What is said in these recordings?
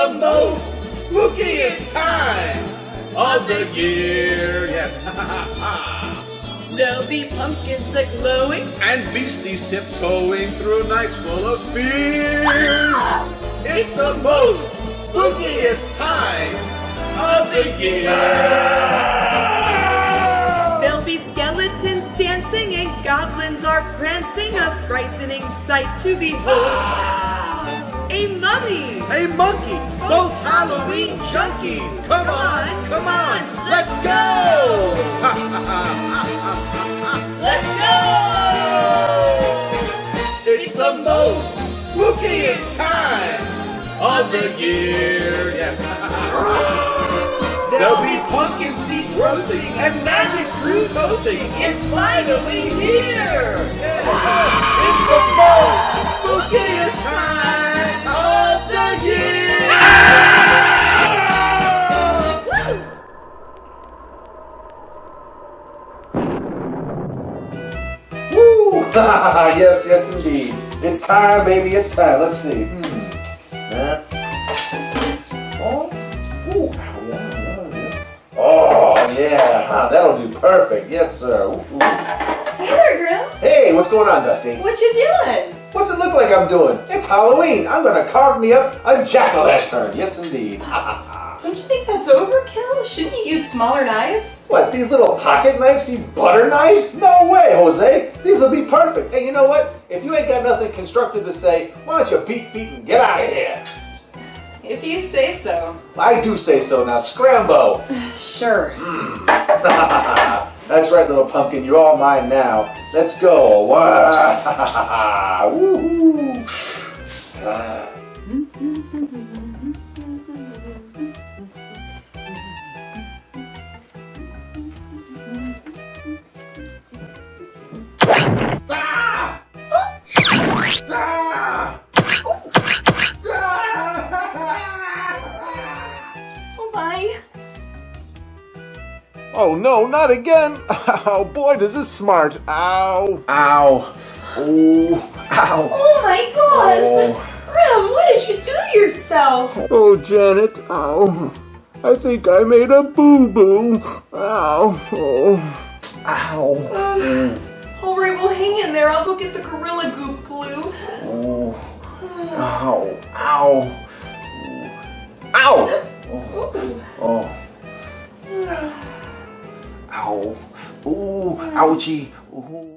the most spookiest time of the year. Yes. There'll be pumpkins a-glowing And beasties tiptoeing through nights full of fear. It's the most spookiest time of the year. There'll be skeletons dancing and goblins are prancing, a frightening sight to behold. A mummy, A monkey, both Halloween junkies. Come on, let's go! let's go! It's the most spookiest time of the year. Yes. There'll be pumpkin seeds roasting and magic fruit toasting. It's finally here. It's the most spookiest time of the year. Woo! Yes, indeed. It's time, baby. It's time. Let's see. Oh, ooh. Oh, yeah. That'll do perfect. Yes, sir. Ooh. Hey there, Grimm. Hey, what's going on, Dusty? What you doing? What's it look like I'm doing? It's Halloween. I'm gonna carve me up a jack-o'-lantern. Yes, indeed. Don't you think that's overkill? Shouldn't you use smaller knives? What, these little pocket knives? These butter knives? No way, Jose. These will be perfect. Hey, you know what? If you ain't got nothing constructive to say, why don't you beat feet and get out of here? If you say so. I do say so. Now, scrambo. Sure. That's right, little pumpkin. You're all mine now. Let's go. Woohoo. Oh my. Oh no, not again! Oh boy, this is smart. Ow. Ow. Ooh. Ow. Oh my gosh! Grimm, what did you do to yourself? Oh, Janet. Ow. I think I made a boo-boo. Ow. Oh. Ow. All right, well, hang in there. I'll go get the gorilla goop glue. Ooh. Ow. Ow. Ow. Oh. Ow. Ooh. Ouchie. Ooh.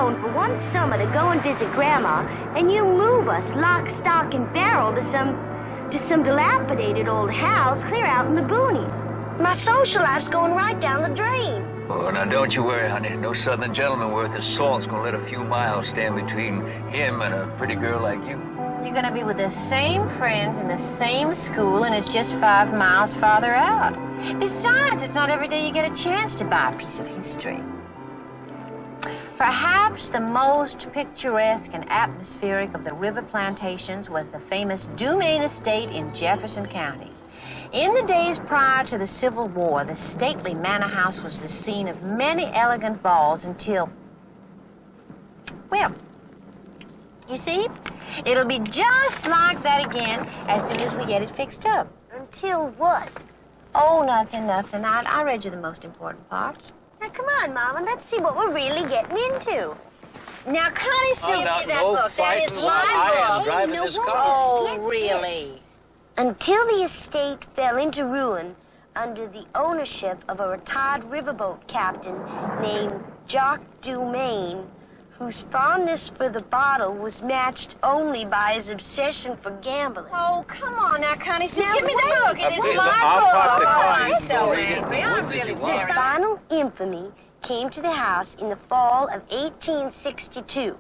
For one summer to go and visit Grandma, and you move us lock, stock, and barrel to some dilapidated old house clear out in the boonies. My social life's going right down the drain. Oh, now don't you worry, honey. No southern gentleman worth his salt's gonna let a few miles stand between him and a pretty girl like you. You're gonna be with the same friends in the same school, and it's just 5 miles farther out. Besides, it's not every day you get a chance to buy a piece of history. Perhaps the most picturesque and atmospheric of the river plantations was the famous Dumaine Estate in Jefferson County. In the days prior to the Civil War, the stately manor house was the scene of many elegant balls until, well, you see, it'll be just like that again as soon as we get it fixed up. Until what? Oh, nothing. I read you the most important parts. Now, come on, Mama, let's see what we're really getting into. Now, Connie, give me that book. That is my book. I am driving this car. Oh, really? Until the estate fell into ruin under the ownership of a retired riverboat captain named Jock Dumaine, whose fondness for the bottle was matched only by his obsession for gambling. Oh, come on now, Connie. See, Now, give me the wait. book. It is Please, my I'll book. park the car I'm so before you get angry. the I'm wood that really you want. very Final infamy came to the house in the fall of 1862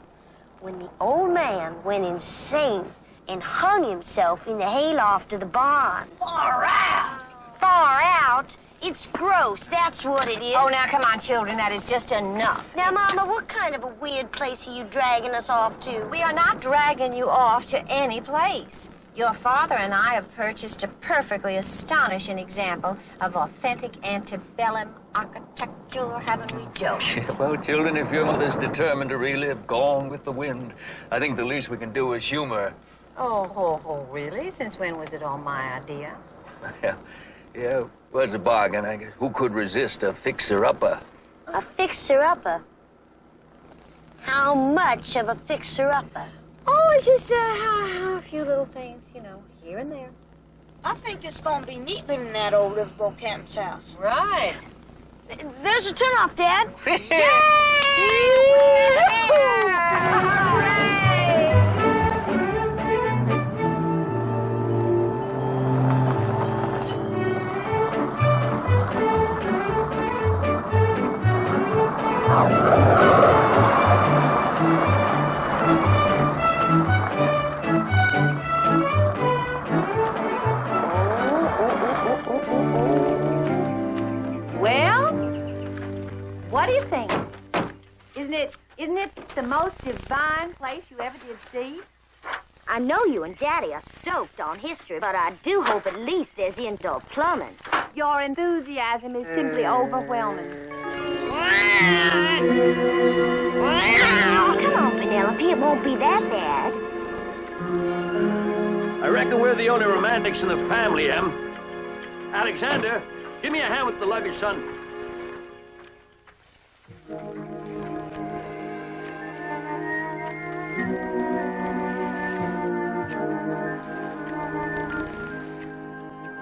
when the old man went insane and hung himself in the hayloft of the barn. Far out. Far out? It's gross, that's what it is. Oh, now, come on, children. That is just enough. Now, Mama, what kind of a weird place are you dragging us off to? We are not dragging you off to any place. Your father and I have purchased a perfectly astonishing example of authentic antebellum architecture, haven't we, Joe? Well, children, if your mother's determined to relive Gone with the Wind, I think the least we can do is humor. Oh, really? Since when was it all my idea? Yeah, was a bargain, I guess. Who could resist a fixer-upper? A fixer-upper? How much of a fixer-upper? Oh, it's just a few little things, you know, here and there. I think it's gonna be neat living in that old Riverboat Captain's house. Right. There's a turnoff, Dad. Well, what do you think? Isn't it the most divine place you ever did see? I know you and Daddy are stoked on history, but I do hope at least there's indoor plumbing. Your enthusiasm is simply overwhelming. Oh, come on, Penelope. It won't be that bad. I reckon we're the only romantics in the family, Em. Alexander, give me a hand with the luggage, son.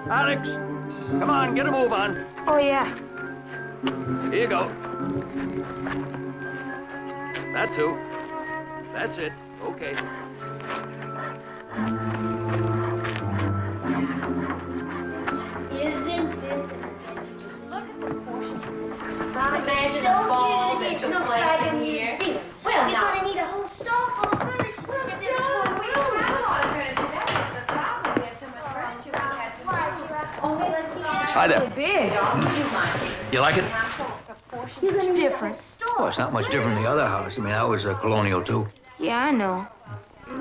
Alex, come on, get a move on. Oh, yeah. Here you go. That too. That's it. Okay. Isn't this... Look at the proportions of this room. Imagine the ball that took looks place like a in here. museum. Well, You're now- gonna need a whole store full of furniture. Look at this one. Hi there. You like it? It's different. Oh, it's not much different than the other house. I mean, that was a colonial, too. Yeah, I know.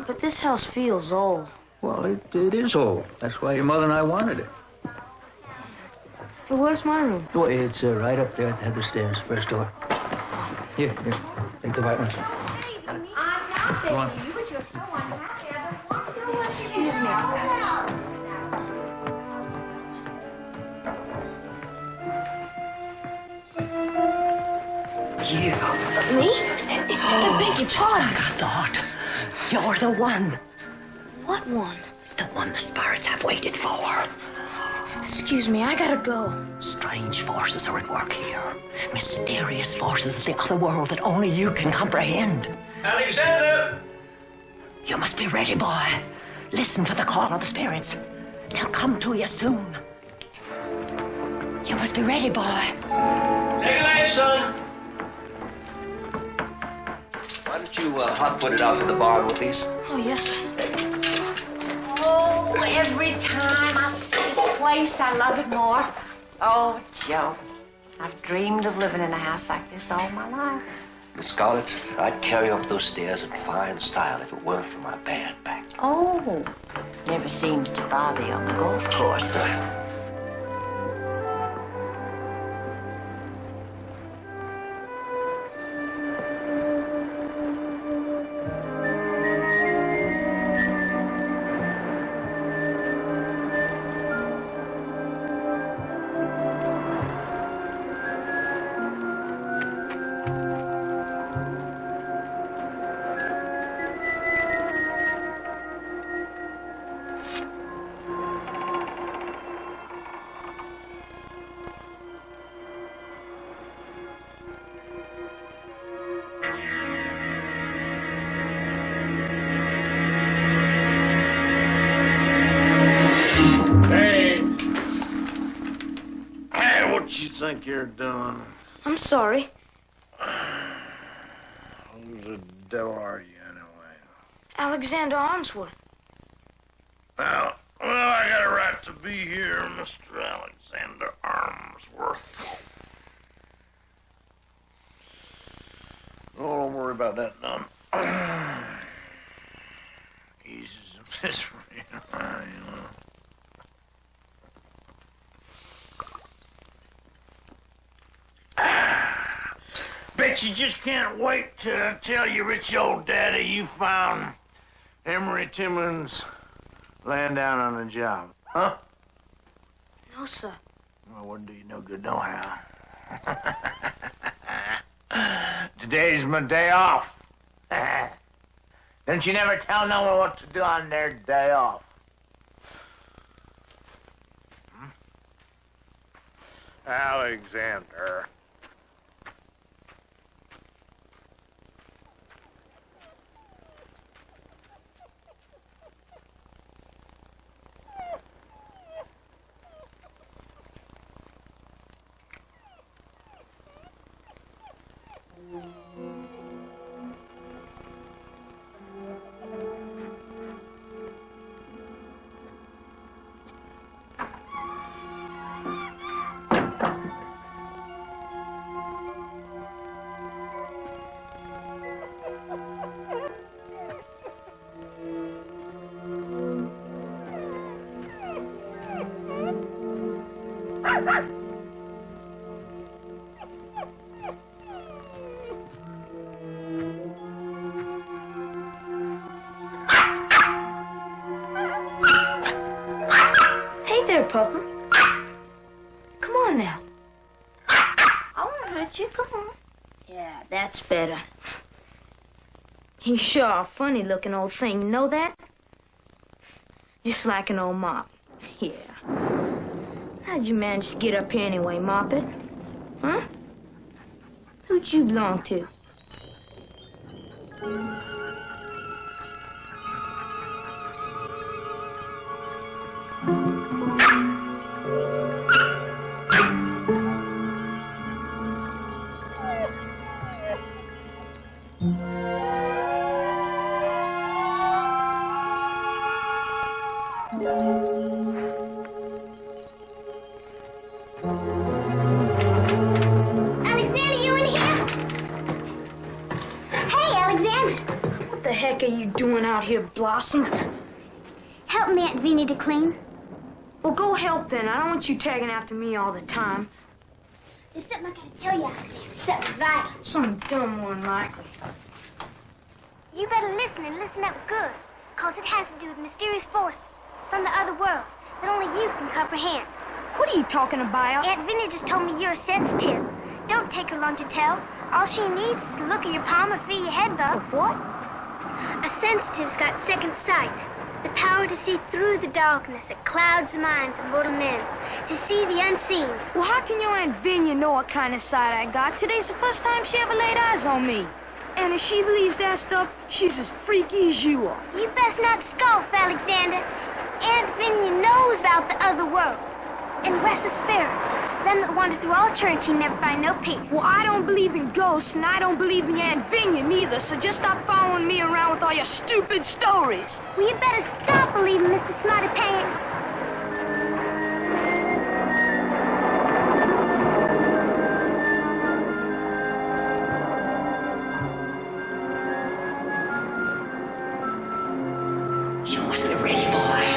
But this house feels old. Well, it is old. That's why your mother and I wanted it. But where's my room? Oh, it's right up there at the head of the stairs, first door. Here, take the white one. Go on. Excuse me. You. Me? I beg your pardon. I thought. You're the one. What one? The one the spirits have waited for. Excuse me, I gotta go. Strange forces are at work here. Mysterious forces of the other world that only you can comprehend. Alexander! You must be ready, boy. Listen for the call of the spirits. They'll come to you soon. You must be ready, boy. Take a leg, son. Why don't you hot-foot it out to the barn with these? Oh, yes, sir. Oh, every time I see this place, I love it more. Oh, Joe, I've dreamed of living in a house like this all my life. Miss Scarlett, I'd carry up those stairs in fine style if it weren't for my bad back. Oh, never seems to bother you on the golf course. think you're doing? I'm sorry. Who the devil are you, anyway? Alexander Armsworth. Well, I got a right to be here, Mr. Alexander Armsworth. Oh, don't worry about that, none. Easy as a misery, you know. Bet you just can't wait to tell your rich old daddy you found Emery Timmons laying down on the job, huh? No, sir. Well, wouldn't do you no good nohow. Today's my day off. Don't you never tell no one what to do on their day off? Hmm? Alexander. Hey there, Papa. Come on now. I won't hurt you. Come on. Yeah, that's better. You sure are a funny-looking old thing. You know that? Just like an old mop. Yeah. How'd you manage to get up here anyway, Moppet? Huh? Who'd you belong to? Alexander, you in here? Hey, Alexander. What the heck are you doing out here, Blossom? Help me, Aunt Vinny, to clean. Well, go help then. I don't want you tagging after me all the time. There's something I gotta tell you, Alexander. Something vital. Some dumb one, likely. You better listen and listen up good, because it has to do with mysterious forces from the other world that only you can comprehend. What are you talking about? Aunt Vinny just told me you're a sensitive. Don't take her long to tell. All she needs is to look at your palm and feel your head bugs. What? A sensitive's got second sight. The power to see through the darkness that clouds the minds of mortal men. To see the unseen. Well, how can your Aunt Vinya know what kind of sight I got? Today's the first time she ever laid eyes on me. And if she believes that stuff, she's as freaky as you are. You best not scoff, Alexander. Aunt Vinya knows about the other world. And restless spirits. Them that wander through all eternity and never find no peace. Well, I don't believe in ghosts, and I don't believe in your Aunt Vinya neither, so just stop following me around with all your stupid stories. Well, you better stop believing Mr. Smarty Pants. You must be ready, boy.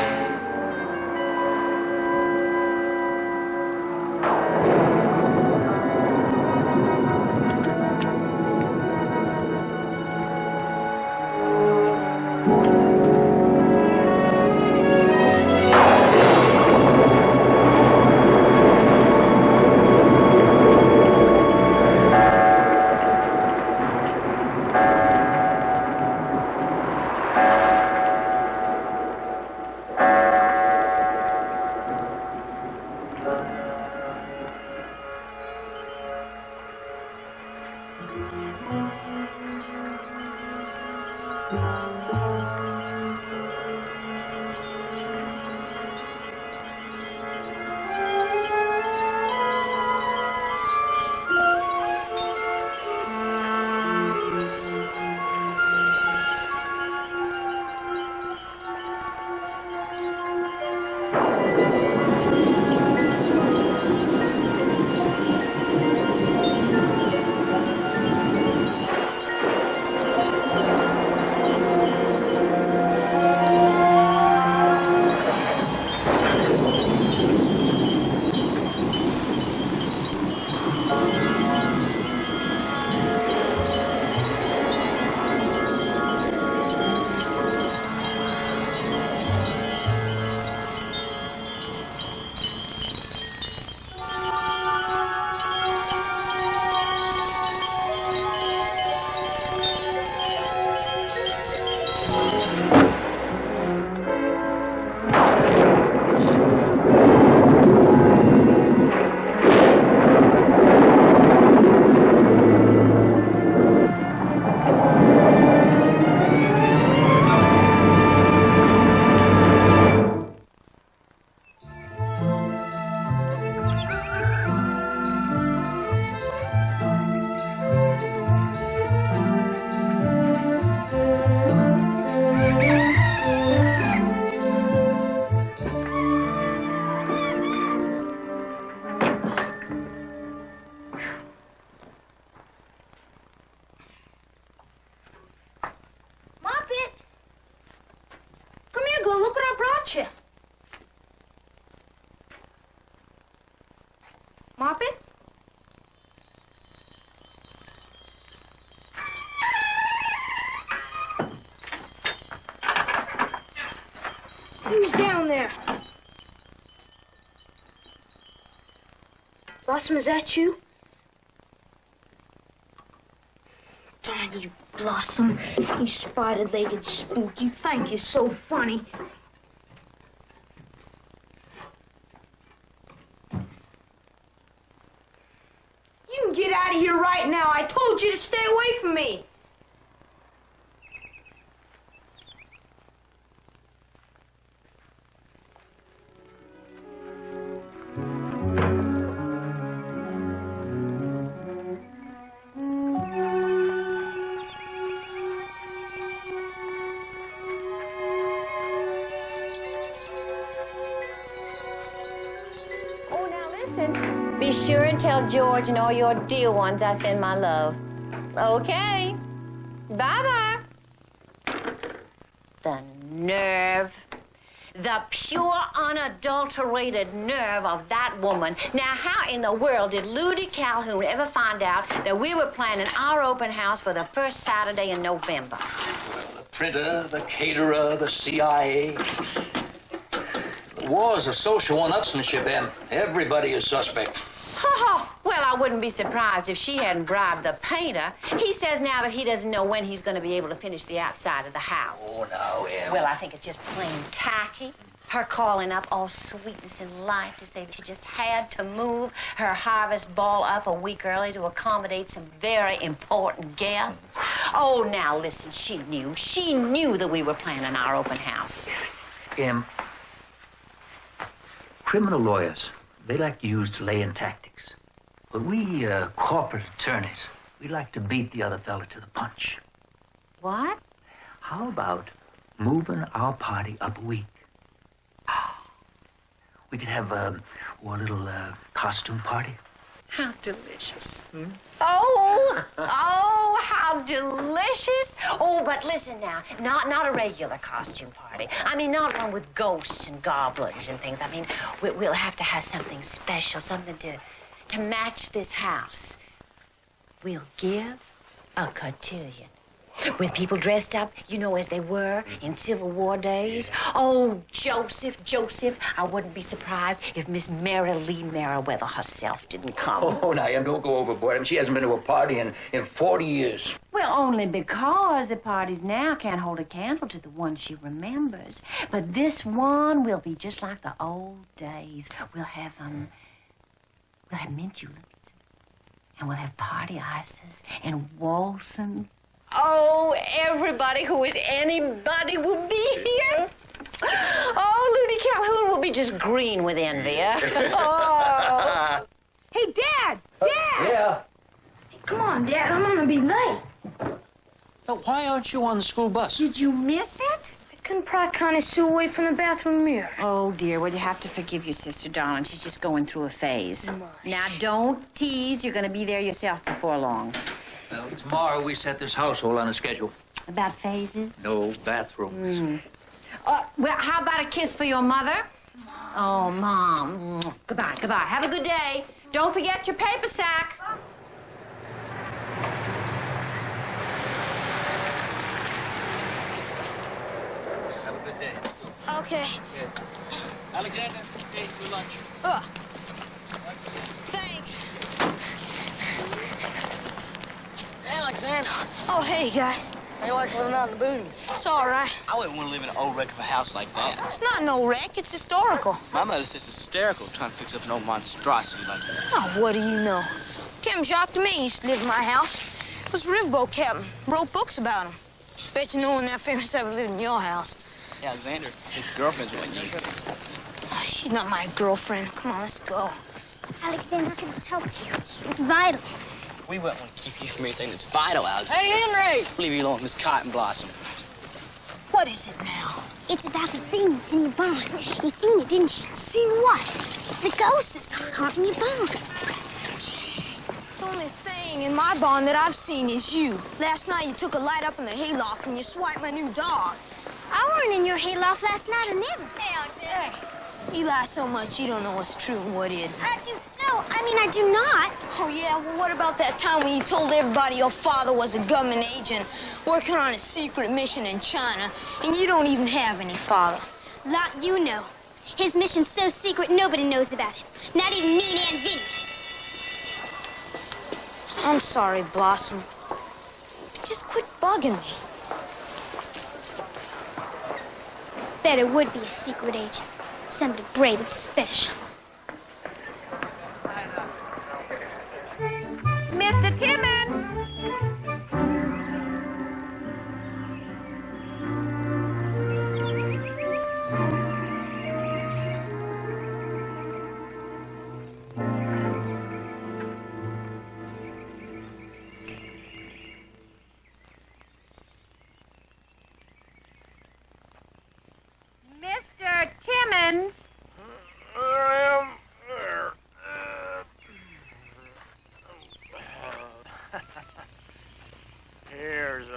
you? Mop it? Who's down there? Blossom, is that you? Darn you, Blossom. You spider-legged spook. You think you're so funny. You can get out of here right now. I told you to stay away from me. Be sure and tell George and all your dear ones I send my love. Okay. Bye-bye. The nerve. The pure, unadulterated nerve of that woman. Now, how in the world did Ludy Calhoun ever find out that we were planning our open house for the first Saturday in November? The printer, the caterer, the CIA. The war's a social one-upsmanship, Em. Everybody is suspect. Oh, well, I wouldn't be surprised if she hadn't bribed the painter. He says now that he doesn't know when he's going to be able to finish the outside of the house. Oh, now, Em. Well, I think it's just plain tacky. Her calling up all sweetness and light to say that she just had to move her harvest ball up a week early to accommodate some very important guests. Oh, now, listen, she knew that we were planning our open house. Em, criminal lawyers, they like to use delaying tactics. But we, corporate attorneys, we like to beat the other fella to the punch. What? How about moving our party up a week? We could have a little costume party. How delicious. Oh, how delicious. Oh, but listen now, not a regular costume party. I mean, not one with ghosts and goblins and things. I mean, we'll have to have something special, something to match this house. We'll give a cotillion. With people dressed up, you know, as they were in Civil War days. Oh, Joseph, I wouldn't be surprised if Miss Mary Lee Merriweather herself didn't come. Oh, now, Em, don't go overboard. I mean, she hasn't been to a party in 40 years. Well, only because the parties now can't hold a candle to the one she remembers. But this one will be just like the old days. We'll have mint juleps, and we'll have party ices and waltzing. Oh, everybody who is anybody will be here. Oh, Ludy Calhoun will be just green with envy. Oh. Hey, Dad! Dad! Yeah? Hey, come on, Dad. I'm gonna be late. Now, why aren't you on the school bus? Did you miss it? I couldn't pry Connie Sue away from the bathroom mirror. Oh, dear. Well, you have to forgive your sister, darling. She's just going through a phase. Now, don't tease. You're going to be there yourself before long. Well, tomorrow we set this household on a schedule. About phases? No bathrooms. Well, how about a kiss for your mother? Oh, Mom. Goodbye. Have a good day. Don't forget your paper sack. Have a good day. Okay. Alexander, hey, your lunch. Oh. Thanks. Hey, Alexander. Oh, hey, guys. How you like living out in the boonies? It's all right. I wouldn't want to live in an old wreck of a house like that. It's not no wreck. It's historical. My mother's just hysterical trying to fix up an old monstrosity like that. Oh, what do you know? Captain Jacques DeMay used to live in my house. He was a riverboat captain. Wrote books about him. Bet you no one that famous ever lived in your house. Hey, Alexander, his girlfriend's with you. Oh, she's not my girlfriend. Come on, let's go. Alexander, can I talk to you? It's vital. We wouldn't want to keep you from anything that's vital, Alexander. Hey, Henry! Leave you alone with Miss Cotton Blossom. What is it now? It's about the thing that's in your barn. You seen it, didn't you? Seen what? The ghost that's haunting your barn. The only thing in my barn that I've seen is you. Last night you took a light up in the hayloft and you swiped my new dog. I weren't in your hayloft last night, or never. Hey, Alexander. You lie so much you don't know what's true and what isn't. I do not. Oh, yeah? Well, what about that time when you told everybody your father was a government agent working on a secret mission in China, and you don't even have any father? Lot you know. His mission's so secret nobody knows about it. Not even me and Aunt Vinny. I'm sorry, Blossom. But just quit bugging me. Bet it would be a secret agent. Somebody brave and special. Mr. Timmons! Mr. Timmons! Here's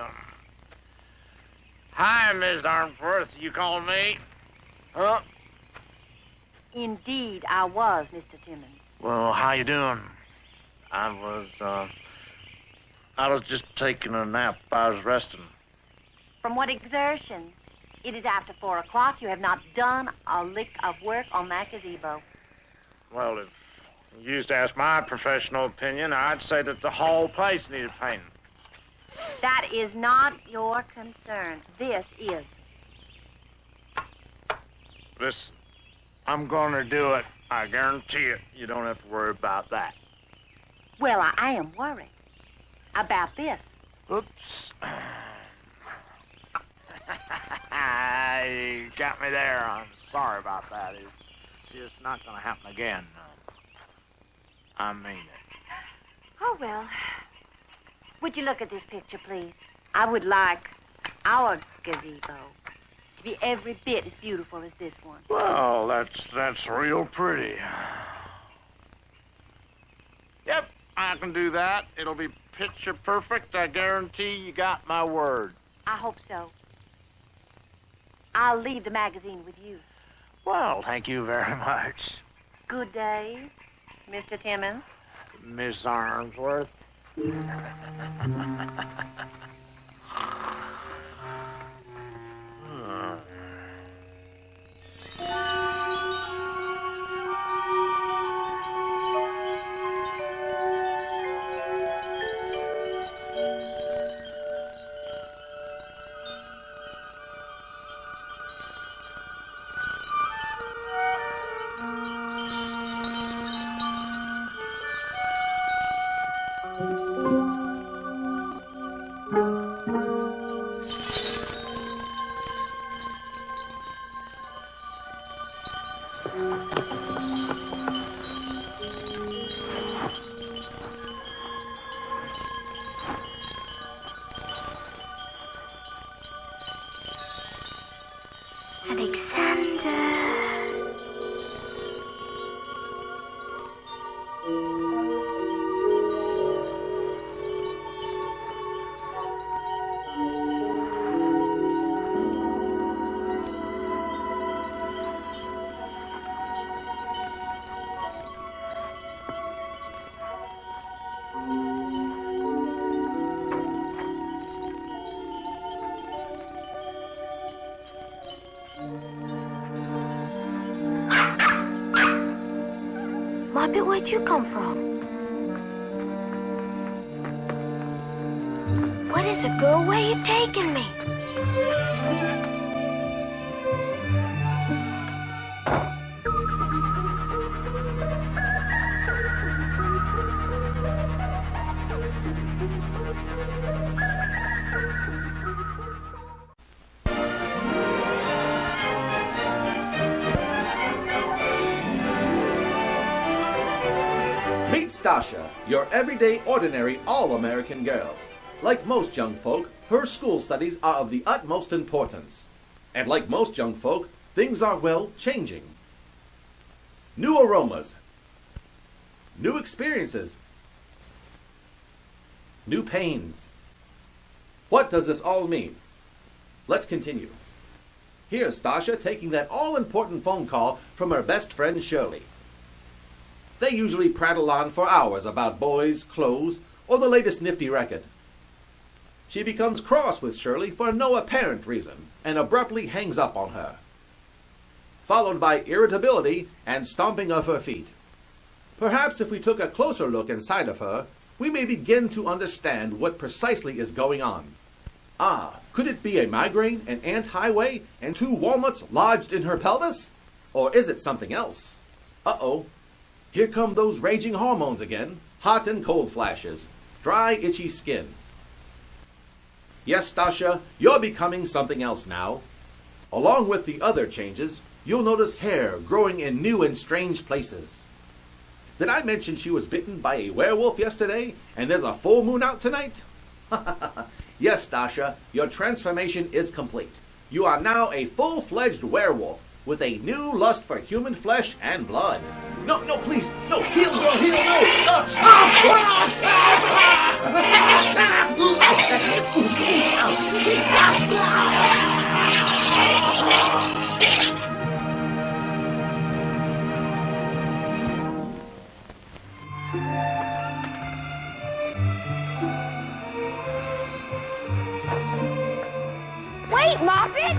Hi, Miss Armforth. You called me? Huh? Indeed, I was, Mr. Timmons. Well, how you doing? I was just taking a nap. I was resting. From what exertions? It is after 4 o'clock. You have not done a lick of work on that gazebo. Well, if you used to ask my professional opinion, I'd say that the whole place needed painting. That is not your concern. This is. Listen, I'm gonna do it. I guarantee it. You don't have to worry about that. Well, I am worried about this. Oops. You got me there. I'm sorry about that. It's just not gonna happen again. I mean it. Oh, well. Would you look at this picture, please? I would like our gazebo to be every bit as beautiful as this one. Well, that's real pretty. Yep, I can do that. It'll be picture perfect. I guarantee you got my word. I hope so. I'll leave the magazine with you. Well, thank you very much. Good day, Mr. Timmons. Miss Armsworth. Moppet, where'd you come from? What is it, girl? Where you taking me? Meet Stasha, your everyday, ordinary, all-American girl. Like most young folk, her school studies are of the utmost importance. And like most young folk, things are, well, changing. New aromas. New experiences. New pains. What does this all mean? Let's continue. Here's Stasha taking that all-important phone call from her best friend Shirley. They usually prattle on for hours about boys, clothes, or the latest nifty record. She becomes cross with Shirley for no apparent reason and abruptly hangs up on her, followed by irritability and stomping of her feet. Perhaps if we took a closer look inside of her, we may begin to understand what precisely is going on. Ah, could it be a migraine, an ant highway, and 2 walnuts lodged in her pelvis? Or is it something else? Uh-oh. Here come those raging hormones again. Hot and cold flashes. Dry, itchy skin. Yes, Stasha, you're becoming something else now. Along with the other changes, you'll notice hair growing in new and strange places. Did I mention she was bitten by a werewolf yesterday, and there's a full moon out tonight? Yes, Stasha, your transformation is complete. You are now a full-fledged werewolf, with a new lust for human flesh and blood. No, please, no, heal, girl, heal, Wait, Moppet!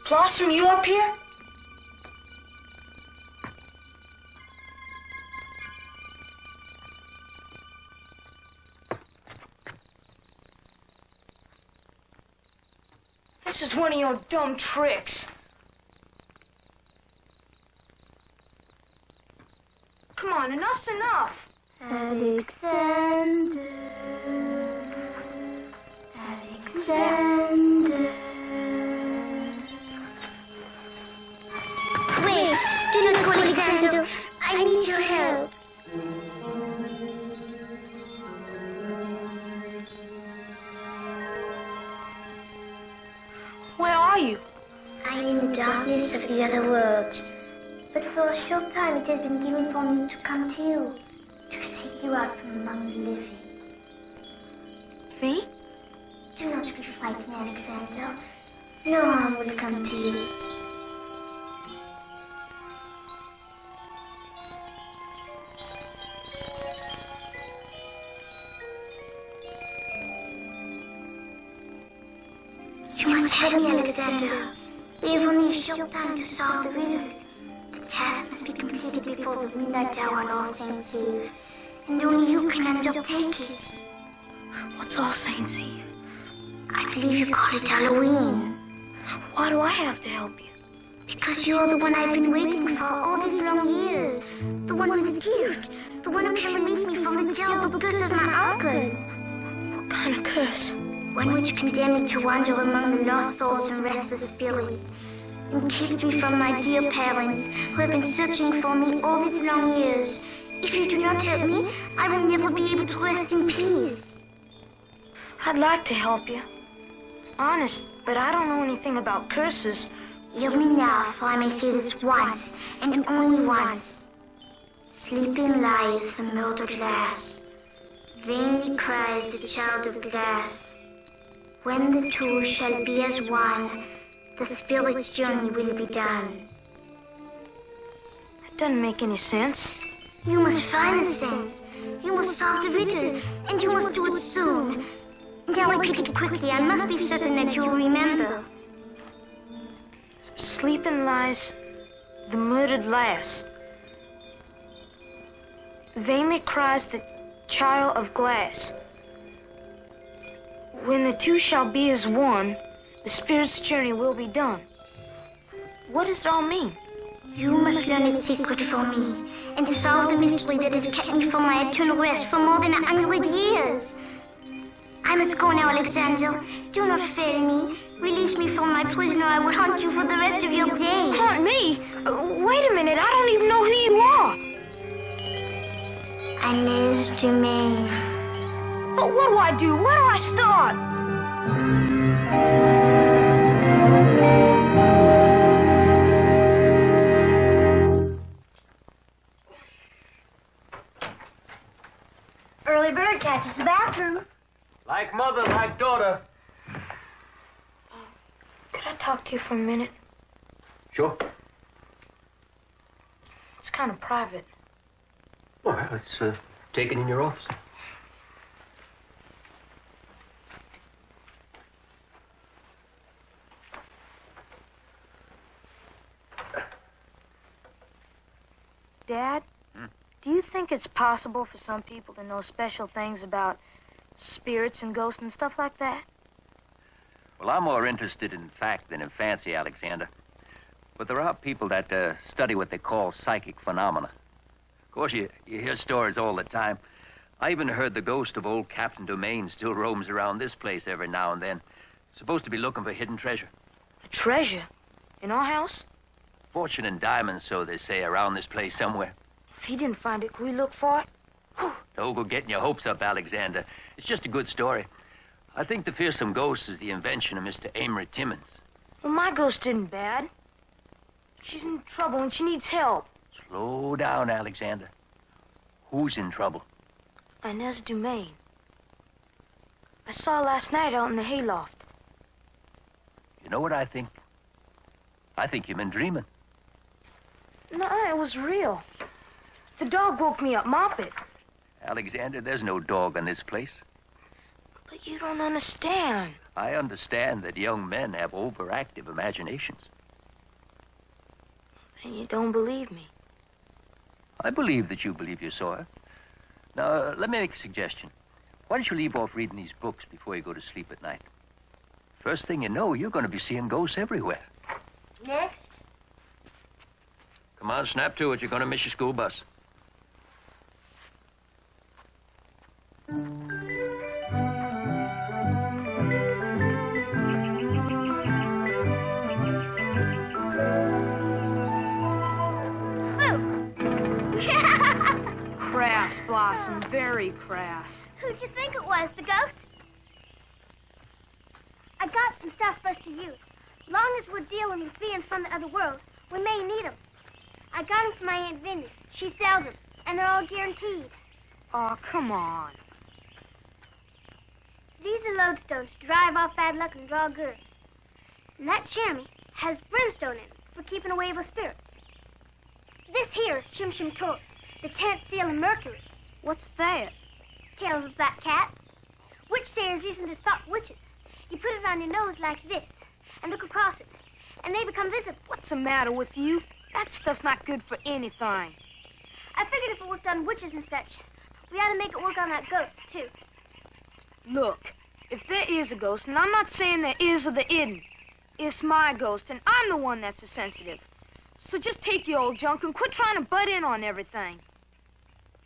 Blossom, you up here? This is one of your dumb tricks. Come on, enough's enough. Alexander. Wait, do not go, Alexander. I need your help. Where are you? I am in the darkness of the other world. But for a short time it has been given for me to come to you, to seek you out from among the living. Me? Do not be frightened, Alexander. No harm will come to you. You must help me, Alexander. We have only a short time to solve the riddle. The task must be completed before the midnight hour on All Saints' Eve, and only you can undertake it. What's All Saints' Eve? I believe you call it Halloween. Why do I have to help you? Because you're the one I've been waiting for all these long years. The one with the gift. The one who can release me from the terrible curse of my uncle. What kind of curse? One which condemned me to wander among the lost souls and restless spirits, and keeps me from my dear parents, who have been searching for me all these long years. If you do not help me, I will never be able to rest in peace. I'd like to help you. Honest, but I don't know anything about curses. Hear me now, for I may say this once, and only once. Sleeping lies the murdered lass. Vainly cries the child of glass. When the two shall be as one, the spirit's journey will be done. That doesn't make any sense. You must find the sense. You must solve the riddle, and you must do it soon. Now repeat it quickly. I must be certain that you will remember. Sleeping lies the murdered lass. Vainly cries the child of glass. When the two shall be as one, the spirit's journey will be done. What does it all mean? You must learn its secret for me, and solve the mystery that has kept me from my eternal rest for more than 100 years. I I must go now, Alexander. Do not fail me. Release me from my prison or I will hunt you for the rest of your days. Hunt me? Wait a minute, I don't even know who you are. Inez Germain. But what do I do? Where do I start? Early bird catches the bathroom. Like mother, like daughter. Could I talk to you for a minute? Sure. It's kind of private. All right, let's take it in your office. Dad, do you think it's possible for some people to know special things about spirits and ghosts and stuff like that? Well, I'm more interested in fact than in fancy, Alexander. But there are people that study what they call psychic phenomena. Of course, you hear stories all the time. I even heard the ghost of old Captain Domain still roams around this place every now and then. Supposed to be looking for hidden treasure. A treasure? In our house? Fortune and diamonds, so they say, around this place somewhere. If he didn't find it, could we look for it? Don't go getting your hopes up, Alexander. It's just a good story. I think the fearsome ghost is the invention of Mr. Amory Timmons. Well, my ghost isn't bad. She's in trouble and she needs help. Slow down, Alexander. Who's in trouble? Inez Dumaine. I saw her last night out in the hayloft. You know what I think? I think you've been dreaming. No, it was real. The dog woke me up, Moppet. Alexander, there's no dog in this place. But you don't understand. I understand that young men have overactive imaginations. Then you don't believe me. I believe that you believe you saw her. Now, let me make a suggestion. Why don't you leave off reading these books before you go to sleep at night? First thing you know, you're going to be seeing ghosts everywhere. Next. Come on, snap to it. You're going to miss your school bus. Crass, Blossom, very crass. Who'd you think it was, the ghost? I got some stuff for us to use. Long as we're dealing with beings from the other world, we may need them. I got them from my Aunt Vinny. She sells them, and they're all guaranteed. Oh, come on. These are lodestones to drive off bad luck and draw good. And that chamois has brimstone in it for keeping away evil spirits. This here is Shim Shim Taurus, the 10th seal of Mercury. What's that? Tail of a black cat. Witch sayers using to spot witches. You put it on your nose like this and look across it, and they become visible. What's the matter with you? That stuff's not good for anything. I figured if it worked on witches and such, we ought to make it work on that ghost, too. Look, if there is a ghost, and I'm not saying there is or there isn't, it's my ghost, and I'm the one that's sensitive. So just take your old junk and quit trying to butt in on everything.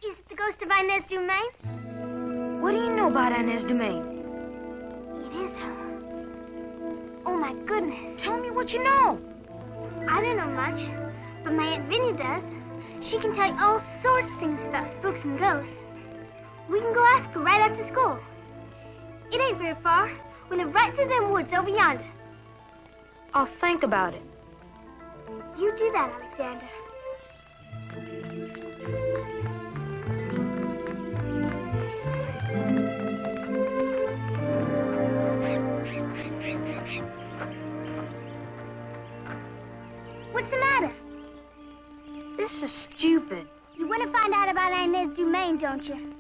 Is it the ghost of Inez Dumaine? What do you know about Inez Dumaine? It is her. Oh, my goodness. Tell me what you know. I don't know much, but my Aunt Vinny does. She can tell you all sorts of things about spooks and ghosts. We can go ask her right after school. It ain't very far. We live right through them woods over yonder. I'll think about it. You do that, Alexander. What's the matter? This is stupid. You want to find out about Inez Dumaine, don't you?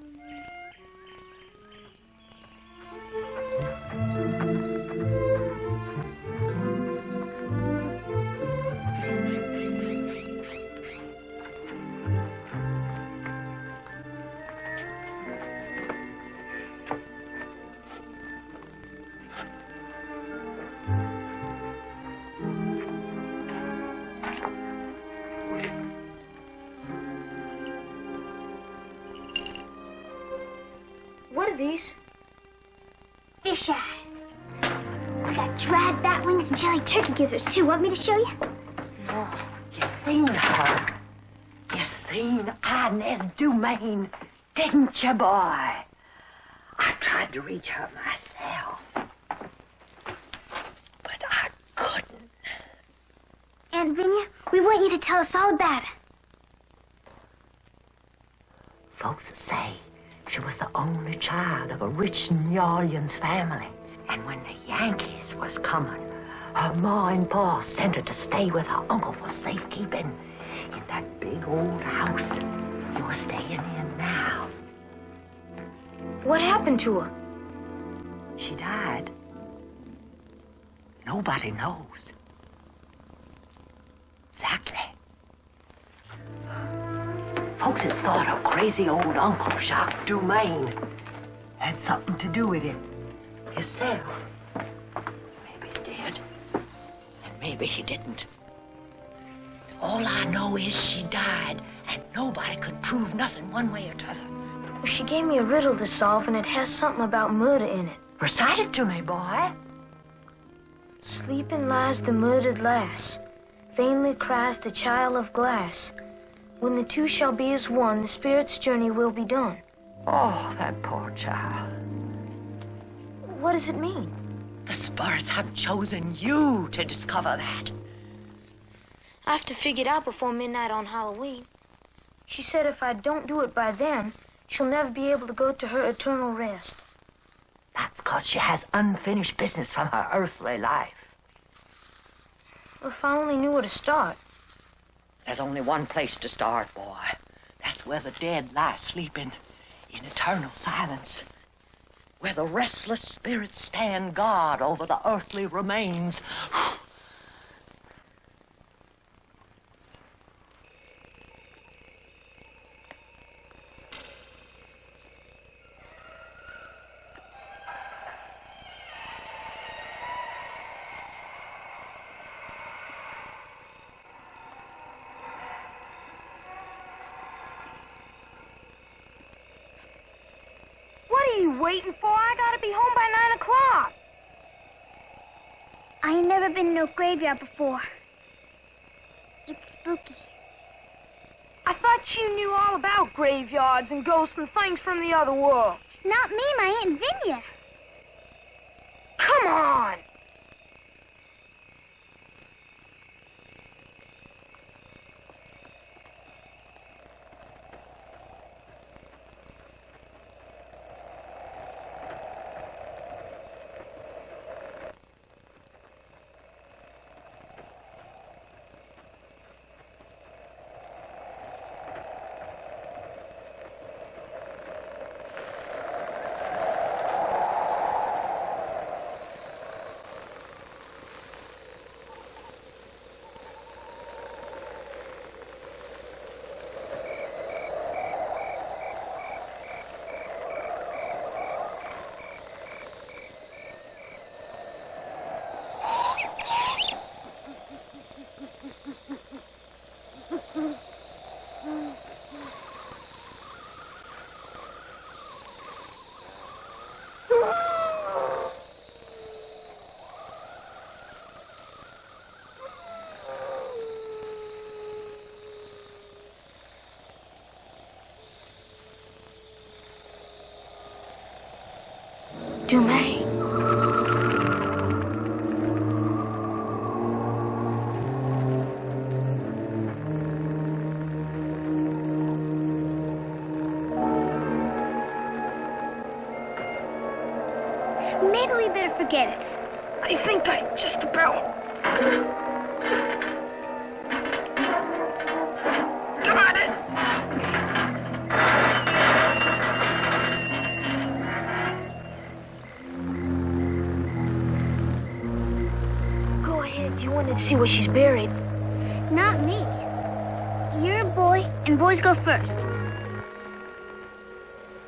What are these? fish eyes. We got dried bat wings and jelly turkey gizzards, too. Want me to show you? No, you seen her. You seen Inez Dumaine, didn't you, boy? I tried to reach her myself, but I couldn't. Aunt Vinya, we want you to tell us all about her. Folks say she was the only child of a rich New Orleans family. And when the Yankees was coming, her ma and pa sent her to stay with her uncle for safekeeping in that big old house you're staying in now. What happened to her? She died. Nobody knows. Exactly. Folks has thought her crazy old uncle, Jacques Dumaine, had something to do with it himself. Maybe he did, and maybe he didn't. All I know is she died, and nobody could prove nothing one way or t'other. Well, she gave me a riddle to solve, and it has something about murder in it. Recite it to me, boy. Sleeping lies the murdered lass. Vainly cries the child of glass. When the two shall be as one, the spirit's journey will be done. Oh, that poor child. What does it mean? The spirits have chosen you to discover that. I have to figure it out before midnight on Halloween. She said if I don't do it by then, she'll never be able to go to her eternal rest. That's 'cause she has unfinished business from her earthly life. If I only knew where to start. There's only one place to start, boy. That's where the dead lie sleeping in eternal silence. Where the restless spirits stand guard over the earthly remains. What are you waiting for? I gotta be home by 9 o'clock. I ain't never been in no graveyard before. It's spooky. I thought you knew all about graveyards and ghosts and things from the other world. Not me, my Aunt Vinya. Come on! Dumaine. Maybe we better forget it. I think I just about... got it! Go ahead, you wanted to see where she's buried. Not me. You're a boy, and boys go first.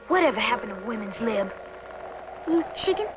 Whatever happened to women's lib? You chicken?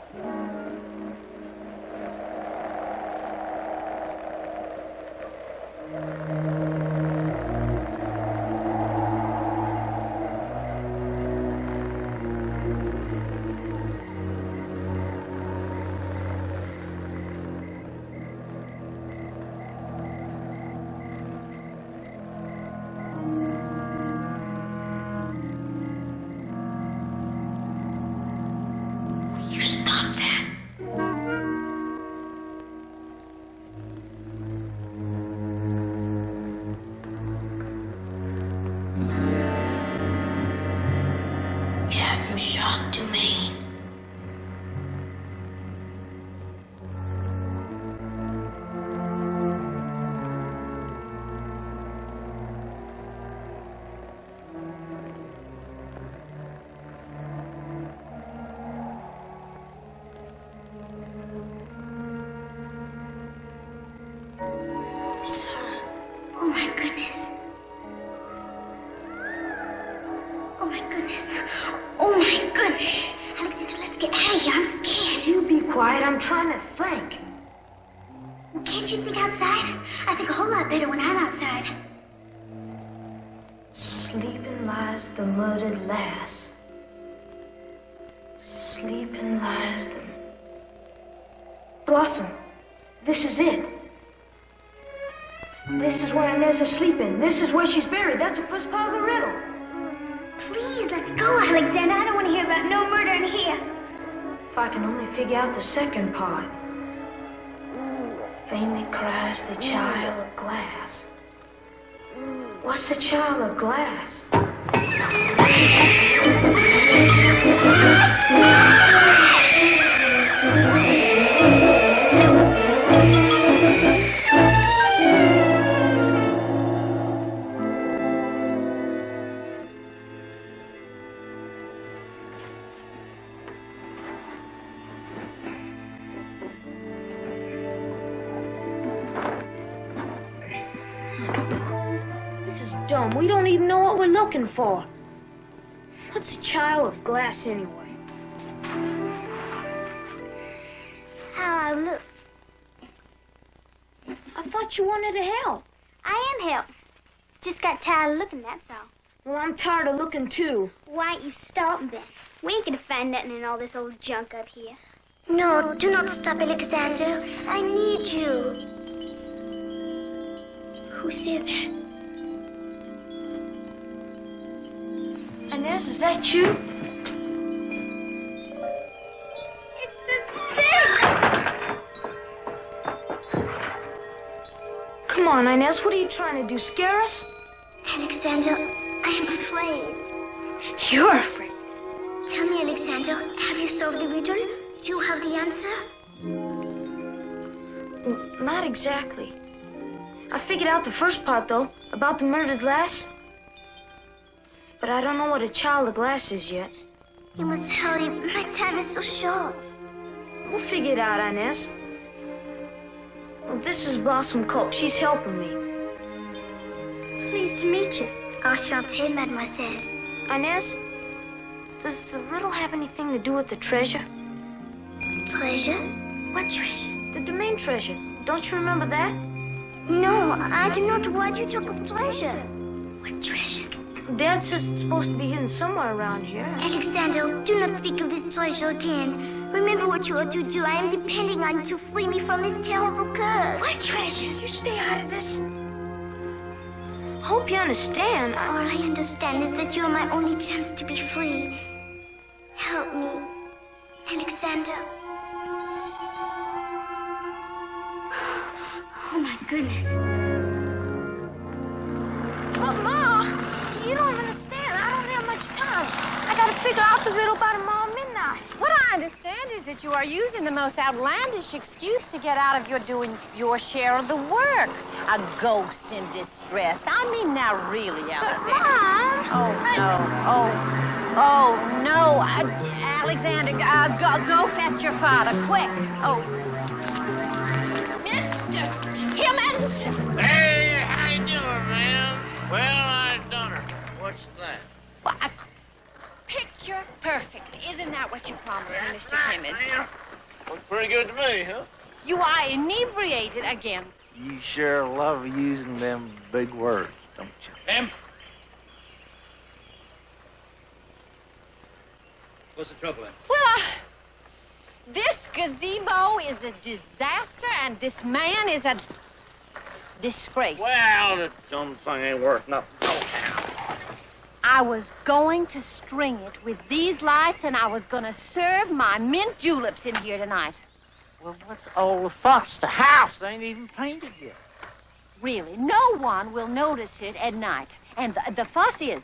quiet. I'm trying to think. Can't you think outside? I think a whole lot better when I'm outside. Sleeping lies the murdered lass. Sleeping lies the... Blossom, this is it. This is where Inez is sleeping. This is where she's buried. That's the first part of the riddle. Please, let's go, Alexander. I don't want to hear about no murder in here. If I can only figure out the second part. Vainly cries the child of glass. What's a child of glass? We don't even know what we're looking for. What's a child of glass anyway? How I look? I thought you wanted to help. I am help. Just got tired of looking, that's all. Well, I'm tired of looking too. Why don't you stop then? We ain't gonna find nothing in all this old junk up here. No, do not stop, Alexander. I need you. Who said that? Inez, is that you? It's the thing! Come on, Inez, what are you trying to do, scare us? Alexander, I am afraid. You're afraid? Tell me, Alexander, have you solved the riddle? Do you have the answer? Not exactly. I figured out the first part, though, about the murdered lass. But I don't know what a child of glass is yet. You must hurry. My time is so short. We'll figure it out, Inez. Well, this is Blossom Culp. She's helping me. Pleased to meet you. Enchanté, mademoiselle. Inez, does the riddle have anything to do with the treasure? Treasure? What treasure? The domain treasure. Don't you remember that? No, I do not. Why do you talk of treasure? What treasure? Dad says it's supposed to be hidden somewhere around here. Alexander, do not speak of this treasure again. Remember what you are to do. I am depending on you to free me from this terrible curse. What treasure? You stay out of this. Hope you understand. All I understand is that you are my only chance to be free. Help me, Alexander. Oh, my goodness. But, Ma, you don't understand. I don't have much time. I gotta figure out the riddle by tomorrow midnight. What I understand is that you are using the most outlandish excuse to get out of your doing your share of the work. A ghost in distress. I mean, now really, Alexander. Oh, no. Alexander, go fetch your father, quick. Oh. Mr. Timmons! Hey, how you doing, man? Well, I done her. What's that? Well, picture perfect. Isn't that what you promised me, Mr. Timmons? Looks pretty good to me, huh? You are inebriated again. You sure love using them big words, don't you? Em? What's the trouble, Em? Well, this gazebo is a disaster, and this man is a disgrace. Well, the dumb thing ain't worth nothing. I was going to string it with these lights, and I was going to serve my mint juleps in here tonight. Well, what's all the fuss? The house ain't even painted yet. Really, no one will notice it at night. And the fuss is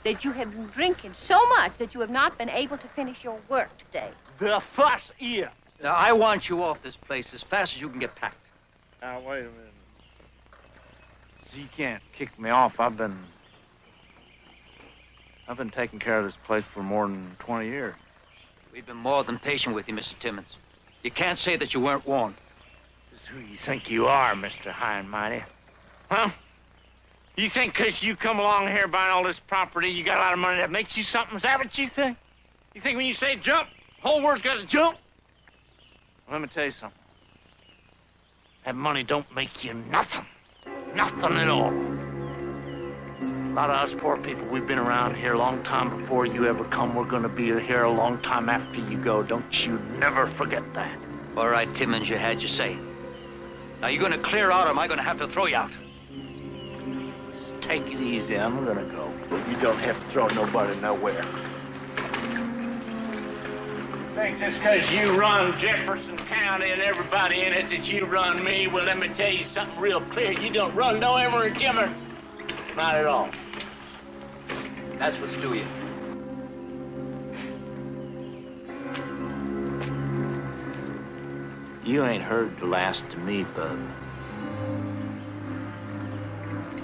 that you have been drinking so much that you have not been able to finish your work today. The fuss is. Now, I want you off this place as fast as you can get packed. Now, wait a minute. See, you can't kick me off. I've been taking care of this place for more than 20 years. We've been more than patient with you, Mr. Timmons. You can't say that you weren't warned. Just who you think you are, Mr. High and Mighty? Huh? You think 'cause you come along here buying all this property, you got a lot of money, that makes you something? Is that what you think? You think when you say jump, the whole world's got to jump? Let me tell you something. That money don't make you nothing. Nothing at all. A lot of us poor people, we've been around here a long time before you ever come. We're gonna be here a long time after you go. Don't you never forget that. All right, Timmons, you had your say. Now, you gonna clear out, or am I gonna have to throw you out? Just take it easy. I'm gonna go. You don't have to throw nobody nowhere. Think just because you run Jefferson County and everybody in it that you run me, well, let me tell you something real clear. You don't run no Emory Timmons. Not at all. That's what's due you. You ain't heard the last of me, bub.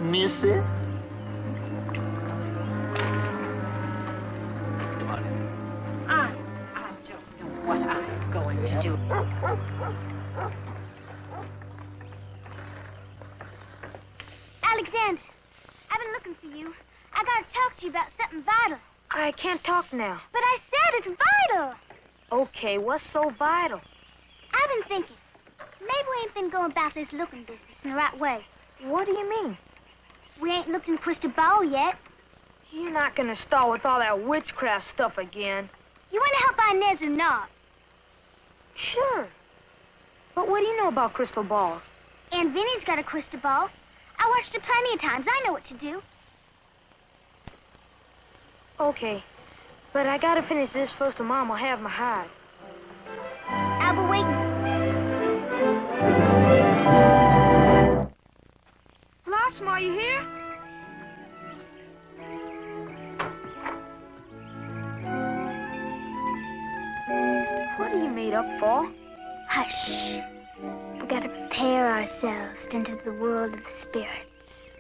Miss it? I don't know what I'm going to do. Alexander, I've been looking for you. I gotta talk to you about something vital. I can't talk now. But I said it's vital. Okay, what's so vital? I've been thinking. Maybe we ain't been going about this looking business in the right way. What do you mean? We ain't looked in crystal ball yet. You're not gonna start with all that witchcraft stuff again. You want to help Inez or not? Sure. But what do you know about crystal balls? Aunt Vinny's got a crystal ball. I watched it plenty of times. I know what to do. Okay. But I gotta finish this first or Mom will have my hide. I'll be waiting. Blossom, are you here? What are you made up for? Hush. We gotta prepare ourselves to enter the world of the spirits.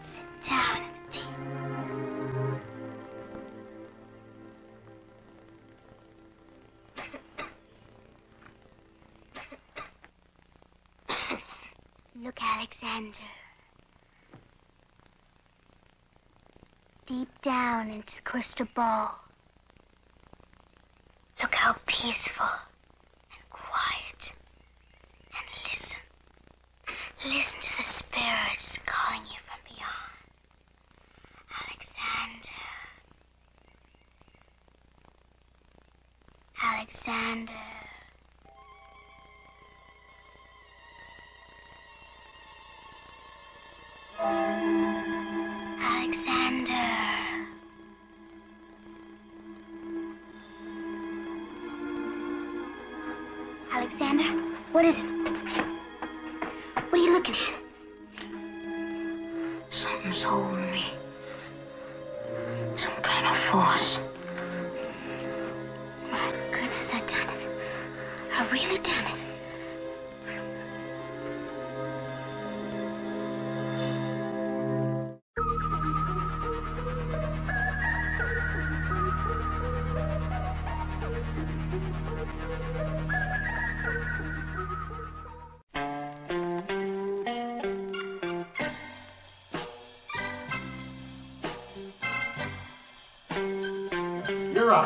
Sit down in the tea. Look, Alexander. Deep down into the crystal ball. Look how peaceful and quiet. And listen. Listen to the spirits calling you from beyond. Alexander. Alexander. Alexander. Alexander, what is it? What are you looking at? Something's holding me. Some kind of force. My goodness, I done it. I really done it. You're on.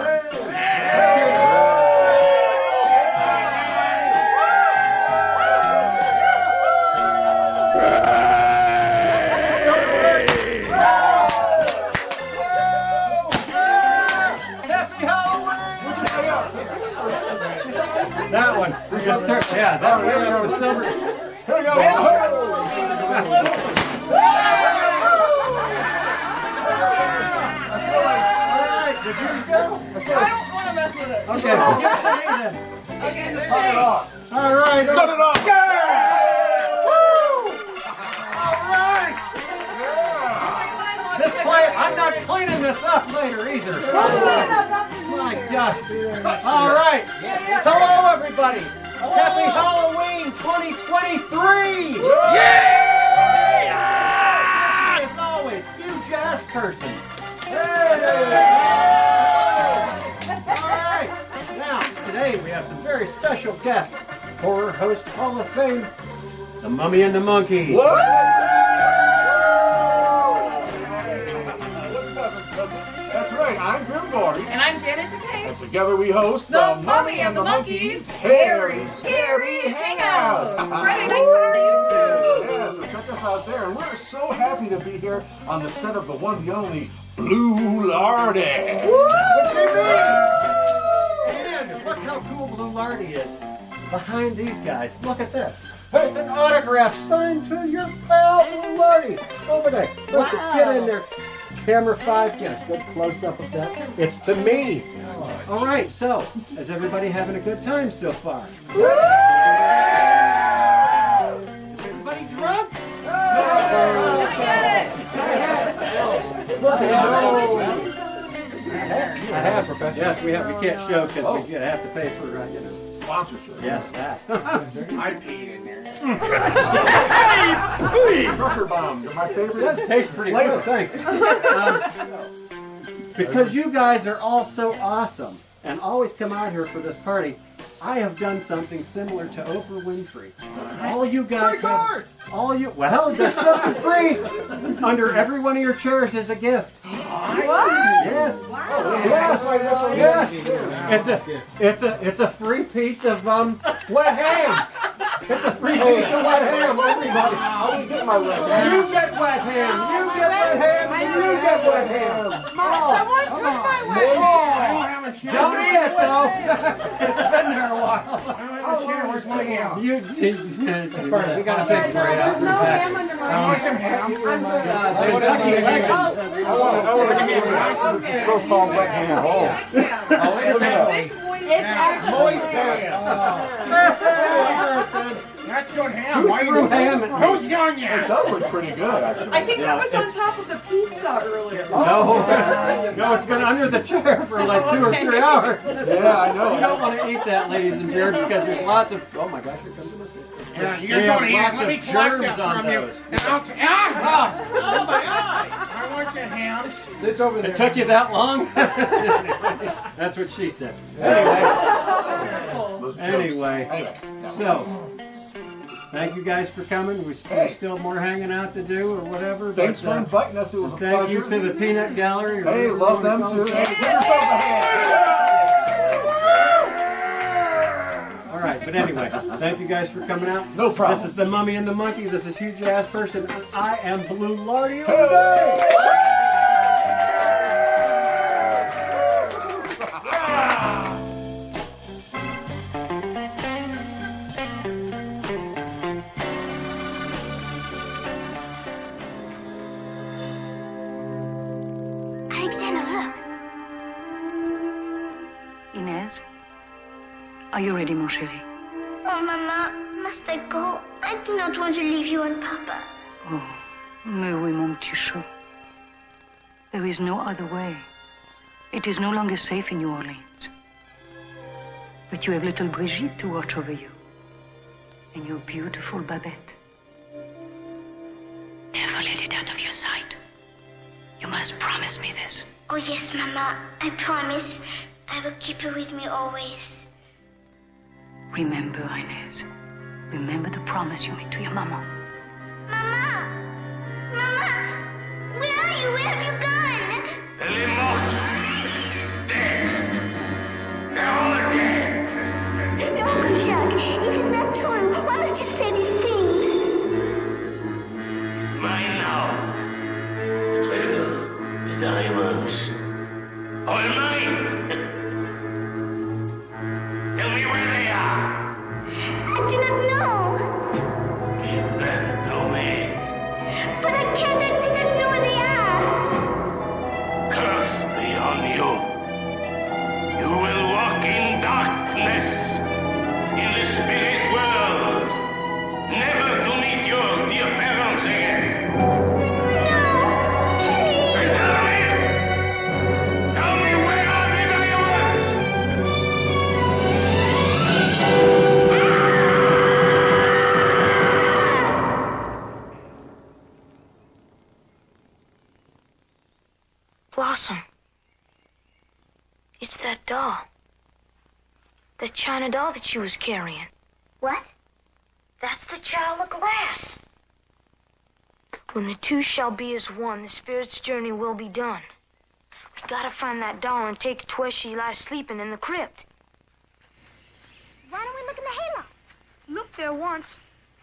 That one. We just took, yeah, that way on the silver. Here we go. Did yours go? I don't want to mess with it. Okay, well, give it to me then. Okay, Cut it off. All right. Cut it off. Woo! All right. This play, I'm not cleaning this up later either. My gosh. All right. Hello, everybody. Happy Halloween 2023. Yeah! As always, huge ass person. Alright, now today we have some very special guests. Horror Host Hall of Fame, the Mummy and the Monkey. Together we host The Mummy and the Monkeys Very Scary Hangout. Friday nights on our YouTube. Yeah, so check us out there. And we're so happy to be here on the set of the one, the only Blue Lardy. What do you mean? And look how cool Blue Lardy is. Behind these guys, look at this. It's an autograph signed to your pal, Blue Lardy. Over there. Look, get in there. Camera 5, get a good close-up of that. It's to me. All right, so, is everybody having a good time so far? Is everybody drunk? I have, Professor. Yes, we have. We can't show because we have to pay for sponsorship. Yes, that. I peed in there. Trucker bomb. They're my favorite. It does taste pretty good. Thanks. Because you guys are all so awesome and always come out here for this party, I have done something similar to Oprah Winfrey. All you guys have, well, there's something free under every one of your chairs is a gift. What? Yes. Wow. Yes. It's a free piece of wet ham. It's a free piece of wet ham, everybody. I didn't get my wet ham. You get wet ham. You get wet ham. You get wet ham. Someone took my wet ham. Don't eat it though. It's been there a while. Where's my ham? We got a big for you. There's no ham under my ham. I want to give you the so-called wet ham. It's actually moist ham. That's good ham. Who threw ham? Who's young yet? It does look pretty good, actually. I think that was on top of the pizza earlier. No, it's been under the chair for like 2 or 3 hours. Yeah, I know. You don't want to eat that, ladies and gentlemen, because there's lots of. Oh my gosh, here comes the mistake. Yeah, you guys don't eat it. Let me collect that from you. And I'll oh my God! I want the hams. It's over there. It took you that long? That's what she said. Anyway, so thank you guys for coming. There's still more hanging out to do or whatever. Thanks for inviting us. It was a pleasure. Thank you to the Peanut Gallery. Hey, love them too. Give yourself a hand. All right, but anyway, thank you guys for coming out. No problem. This is the Mummy and the Monkey. This is Huge Ass Person. And I am Blue Lardy. Hey. Alexander, look. Inez, are you ready, mon chéri? Oh, Mama, must I go? I do not want to leave you and Papa. Oh, mais oui, mon petit chou. There is no other way. It is no longer safe in New Orleans. But you have little Brigitte to watch over you. And your beautiful Babette. Never let it out of your sight. You must promise me this. Oh, yes, Mama, I promise. I will keep her with me always. Remember, Inez. Remember the promise you made to your mama. Mama! Mama! Where are you? Where have you gone? Elle est morte. Dead. They're all dead. No, Uncle Jacques, it is not true. Why must you say these things? Mine now. Treasure, the diamonds. All mine. Tell me where they are. I do not know. Give them to me. But I can't. I do not know where they are. Curse be on you. You will walk in darkness in the spirit world, never to meet your dear parents again. Tell me where are the diamonds? Blossom. It's that doll. That china doll that she was carrying. What? That's the child of glass. When the two shall be as one, the spirit's journey will be done. We You gotta find that doll and take it to where she lies sleeping in the crypt. Why don't we look in the hayloft? Looked there once.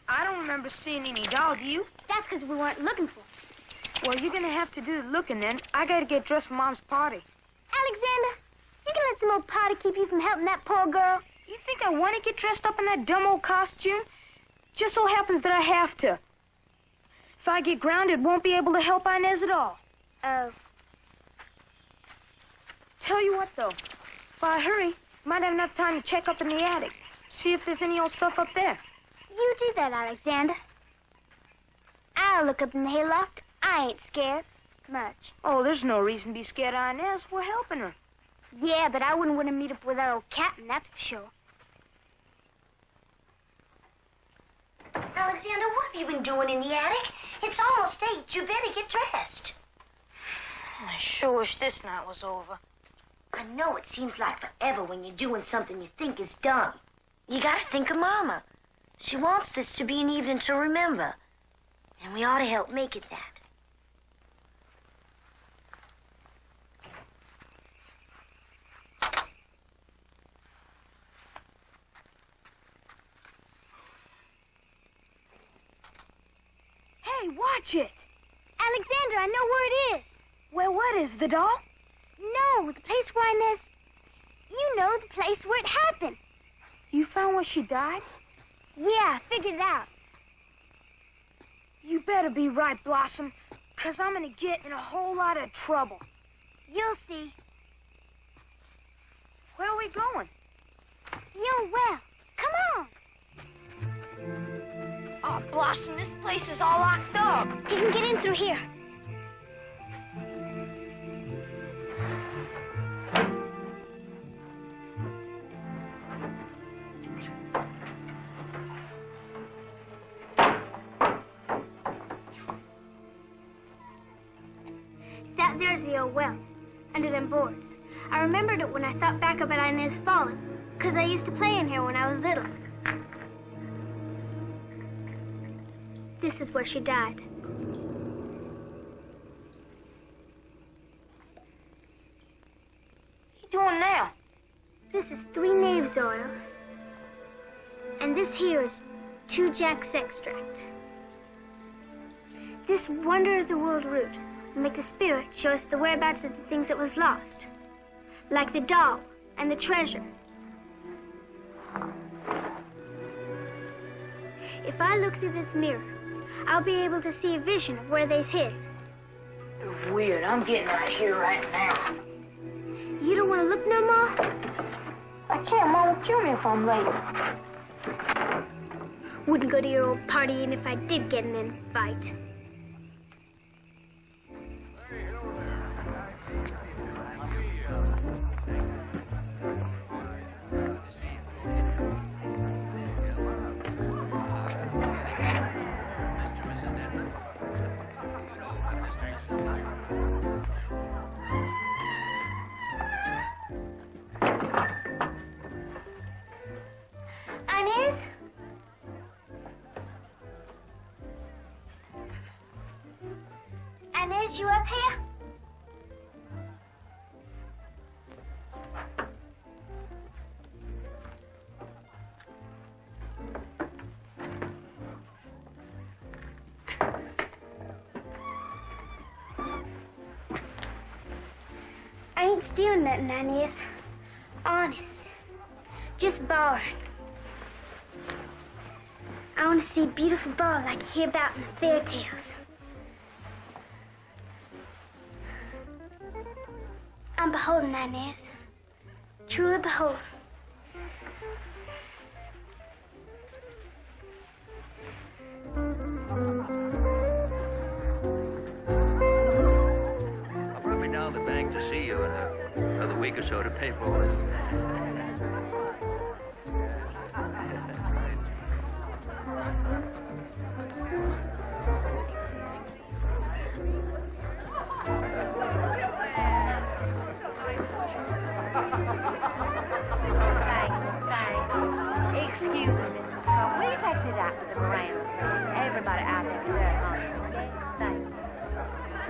I don't remember seeing any doll, do you? That's because we weren't looking for it. Well, you're gonna have to do the looking then. I gotta get dressed for Mom's party. Alexander, you can let some old party keep you from helping that poor girl? You think I want to get dressed up in that dumb old costume? Just so happens that I have to. If I get grounded, won't be able to help Inez at all. Oh. Tell you what, though. If I hurry, might have enough time to check up in the attic. See if there's any old stuff up there. You do that, Alexander. I'll look up in the hayloft. I ain't scared. Much. Oh, there's no reason to be scared of Inez. We're helping her. Yeah, but I wouldn't want to meet up with that old captain, that's for sure. Alexander, what have you been doing in the attic? It's almost 8. You better get dressed. I sure wish this night was over. I know it seems like forever when you're doing something you think is dumb. You gotta think of Mama. She wants this to be an evening to remember. And we ought to help make it that. Hey, watch it! Alexander, I know where it is. Where what is, the doll? No, the place where Inez... You know, the place where it happened. You found where she died? Yeah, I figured it out. You better be right, Blossom, because I'm going to get in a whole lot of trouble. You'll see. Where are we going? Your well. Come on. Oh, Blossom, this place is all locked up. You can get in through here. That there's the old well, under them boards. I remembered it when I thought back about Inez falling, because I used to play in here when I was little. This is where she died. What you doing now? This is 3 knaves oil. And this here is 2 Jack's extract. This wonder of the world root will make the spirit show us the whereabouts of the things that was lost. Like the doll and the treasure. If I look through this mirror, I'll be able to see a vision of where they's hid. You're weird. I'm getting out of here right now. You don't want to look no more? I can't. Mom will kill me if I'm late. Wouldn't go to your old party even if I did get in an invite. Inez? Inez, you up here? I ain't stealing nothing, Inez. Honest. Just borrowing. I want to see a beautiful ball like you hear about in the fairy tales. I'm beholden, Inez. Truly beholden. I'll probably down the bank to see you in another week or so to pay for all this. Excuse me, Mrs. Cole. Will you take these out to the veranda? Everybody out there to their home, okay? Thank you.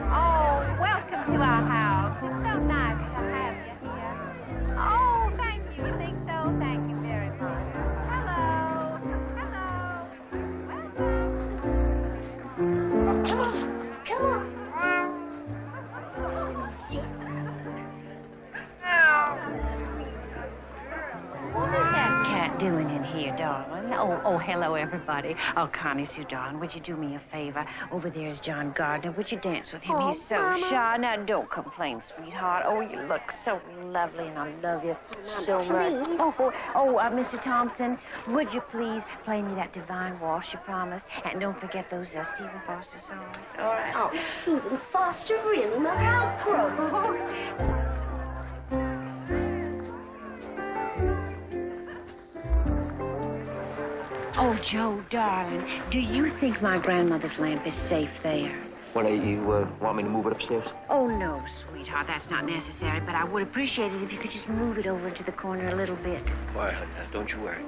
Oh, welcome to our house. It's so nice Oh, hello, everybody. Oh, Connie Sue, darling, would you do me a favor? Over there is John Gardner. Would you dance with him? Oh, He's so Mama. shy. Now, don't complain, sweetheart. Oh, you look so lovely, and I love you so much. please. Mr. Thompson, would you please play me that Divine Waltz you promised? And don't forget those Stephen Foster songs. All right. Oh, Stephen Foster, really? Now, how gross. Oh, Joe, darling, do you think my grandmother's lamp is safe there? Well, you want me to move it upstairs? Oh, no, sweetheart, that's not necessary, but I would appreciate it if you could just move it over into the corner a little bit. Why, don't you worry.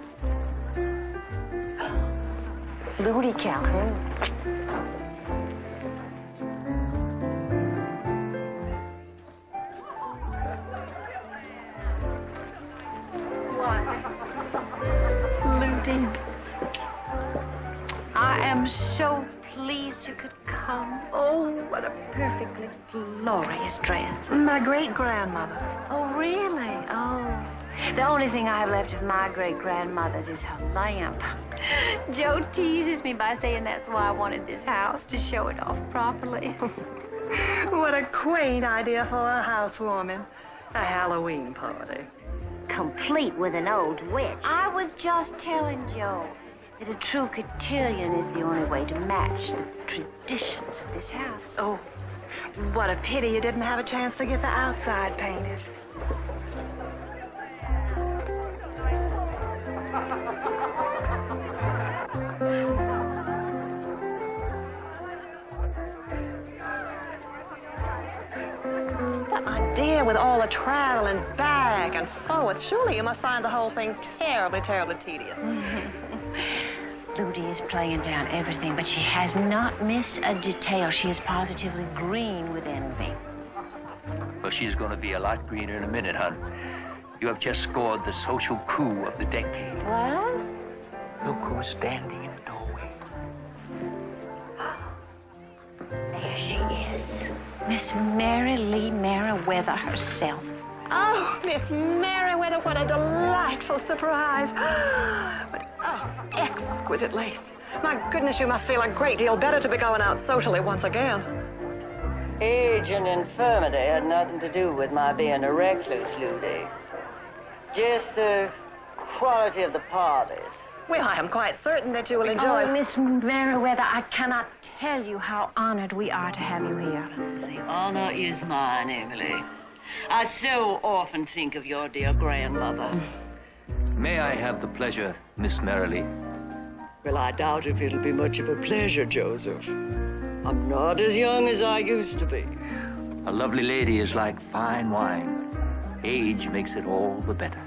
Booty Calhoun. Ludi, I am so pleased you could come. Oh, what a perfectly glorious dress. My great-grandmother. Oh, really? Oh. The only thing I have left of my great-grandmother's is her lamp. Joe teases me by saying that's why I wanted this house, to show it off properly. What a quaint idea for a housewarming. A Halloween party. Complete with an old witch. I was just telling Joe that a true cotillion is the only way to match the traditions of this house. Oh, what a pity you didn't have a chance to get the outside painted. But my dear, with all the travel and back and forth, surely you must find the whole thing terribly, terribly tedious. Ludi is playing down everything, but she has not missed a detail. She is positively green with envy. Well, she's going to be a lot greener in a minute, hon. You have just scored the social coup of the decade. What? Look who's standing in the doorway. There she is. Miss Mary Lee Merriweather herself. Oh, Miss Merriweather, what a delightful surprise. Exquisite lace. My goodness, you must feel a great deal better to be going out socially once again. Age and infirmity had nothing to do with my being a recluse, Ludi. Just the quality of the parties. Well, I am quite certain that you will enjoy... Oh, Miss Merriweather, I cannot tell you how honored we are to have you here. The honor is mine, Emily. I so often think of your dear grandmother. May I have the pleasure, Miss Merrily? Well, I doubt if it'll be much of a pleasure, Joseph. I'm not as young as I used to be. A lovely lady is like fine wine. Age makes it all the better.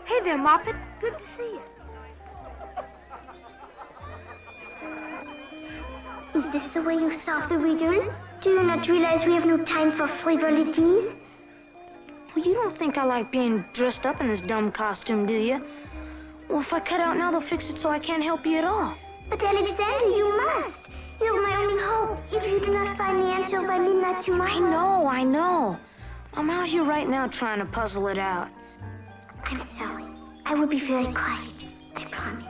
Hey there, Moppet. Good to see you. Is this the way you softly return? Do you not realize we have no time for frivolities? Well, you don't think I like being dressed up in this dumb costume, do you? Well, if I cut out now, they'll fix it so I can't help you at all. But Alexander, you must. You're my only hope. If you do not find the answer by midnight tomorrow... I know. I'm out here right now trying to puzzle it out. I'm sorry. I will be very quiet. I promise.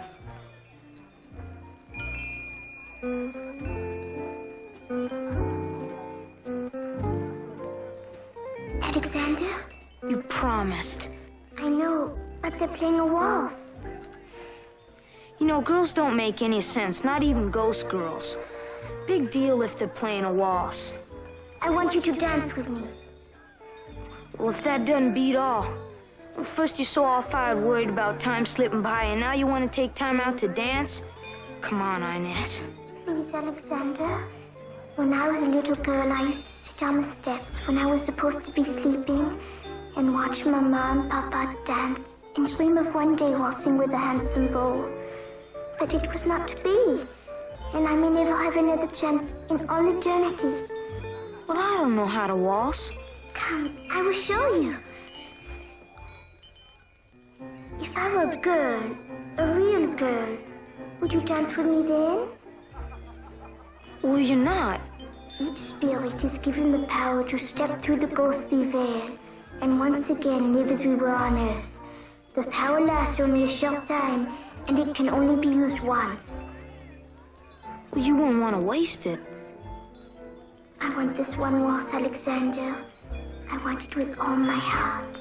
Alexander? You promised. I know, but they're playing a waltz. You know, girls don't make any sense, not even ghost girls. Big deal if they're playing a waltz. I want you to dance with me. Well, if that doesn't beat all. Well, first you're so all fired worried about time slipping by, and now you want to take time out to dance? Come on, Inez. Please, Alexander. When I was a little girl, I used to sit on the steps when I was supposed to be sleeping and watch Mama and Papa dance and dream of one day waltzing with a handsome beau. But it was not to be, and I may never have another chance in all eternity. Well, I don't know how to waltz. Come, I will show you. If I were a girl, a real girl, would you dance with me then? Well, you're not. Each spirit is given the power to step through the ghostly veil and once again live as we were on Earth. The power lasts only a short time, and it can only be used once. Well, you won't want to waste it. I want this one waltz, Alexander. I want it with all my heart.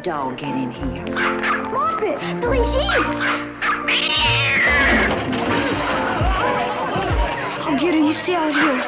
Dog get in here. Margaret, Billy Sheets! I'll get her. You stay out here.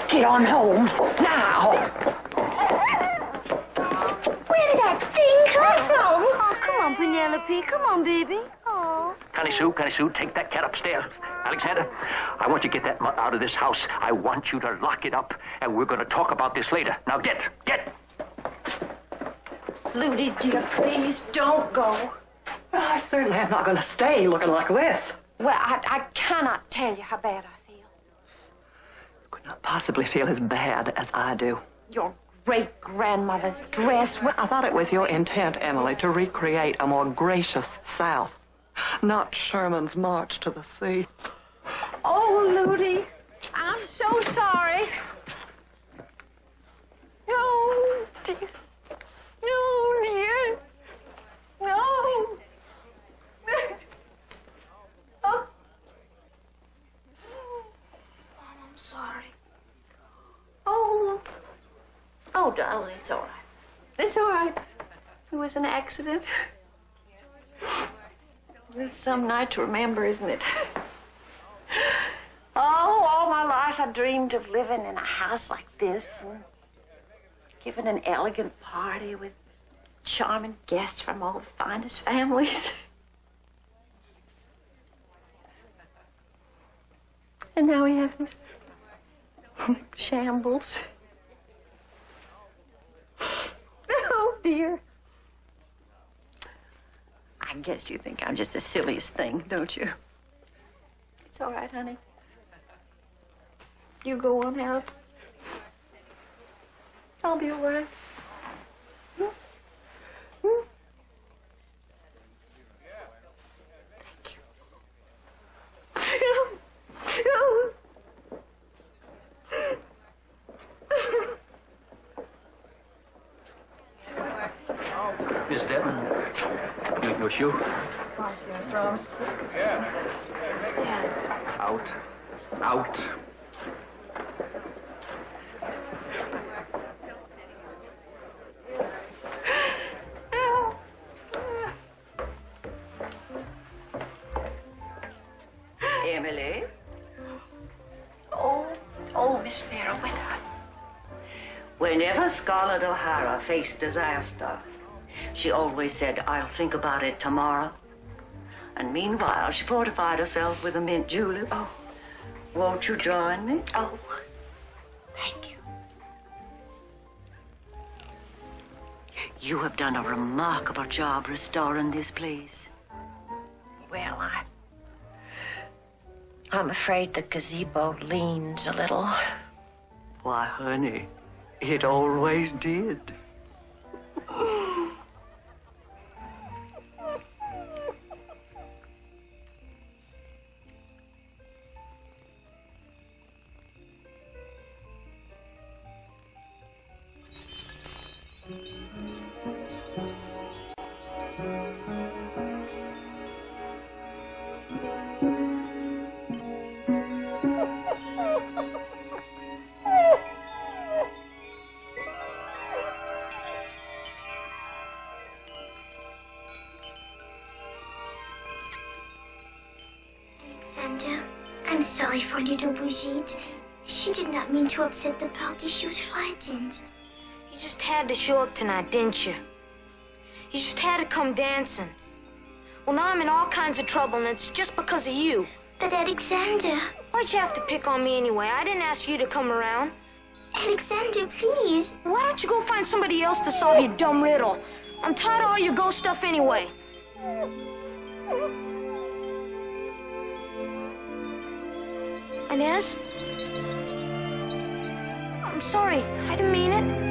Get on home, now! Where did that thing come from? Oh, come on, Penelope. Come on, baby. Oh. Connie Sue, take that cat upstairs. Alexander, I want you to get that mutt out of this house. I want you to lock it up, and we're going to talk about this later. Now get! Ludi, dear, please don't go. Well, I certainly am not going to stay looking like this. Well, I cannot tell you how bad I feel. You could not possibly feel as bad as I do. Your great-grandmother's dress. Well, I thought it was your intent, Emily, to recreate a more gracious South, not Sherman's march to the sea. Oh, Ludi, I'm so sorry. No, dear. No, dear. No. Oh. Mom, I'm sorry. Oh. Oh, darling, it's all right. It's all right. It was an accident. It's some night to remember, isn't it? Oh, all my life I dreamed of living in a house like this and giving an elegant party with charming guests from all the finest families. And now we have this shambles. Oh, dear. I guess you think I'm just the silliest thing, don't you? It's all right, honey. You go on out. I'll be all right. Thank you. Miss Devon, your shoe? Out. Emily? Oh, Miss Farrah, with her. Whenever Scarlett O'Hara faced disaster, she always said, I'll think about it tomorrow. And meanwhile, she fortified herself with a mint julep. Oh. Won't you join me? Oh, thank you. You have done a remarkable job restoring this place. Well, I'm afraid the gazebo leans a little. Why, honey, it always did. I'm sorry for little Brigitte. She did not mean to upset the party. She was frightened. You just had to show up tonight, didn't you? You just had to come dancing. Well, now I'm in all kinds of trouble, and it's just because of you. But Alexander... Why'd you have to pick on me anyway? I didn't ask you to come around. Alexander, please. Why don't you go find somebody else to solve your dumb riddle? I'm tired of all your ghost stuff anyway. Inez? I'm sorry. I didn't mean it.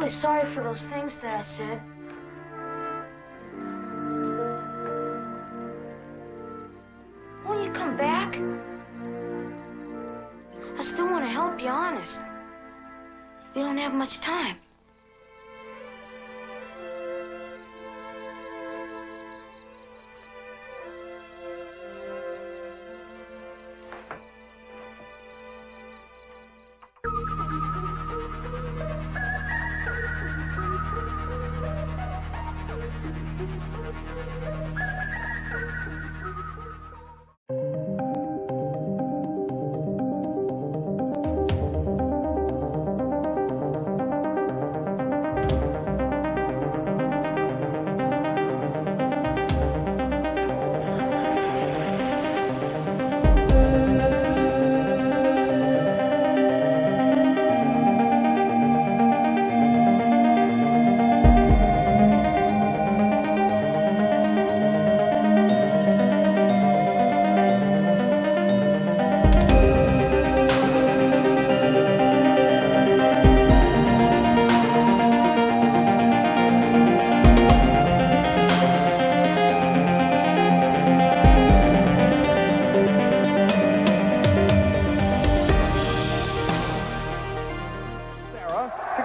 Sorry for those things that I said. honest. We don't have much time.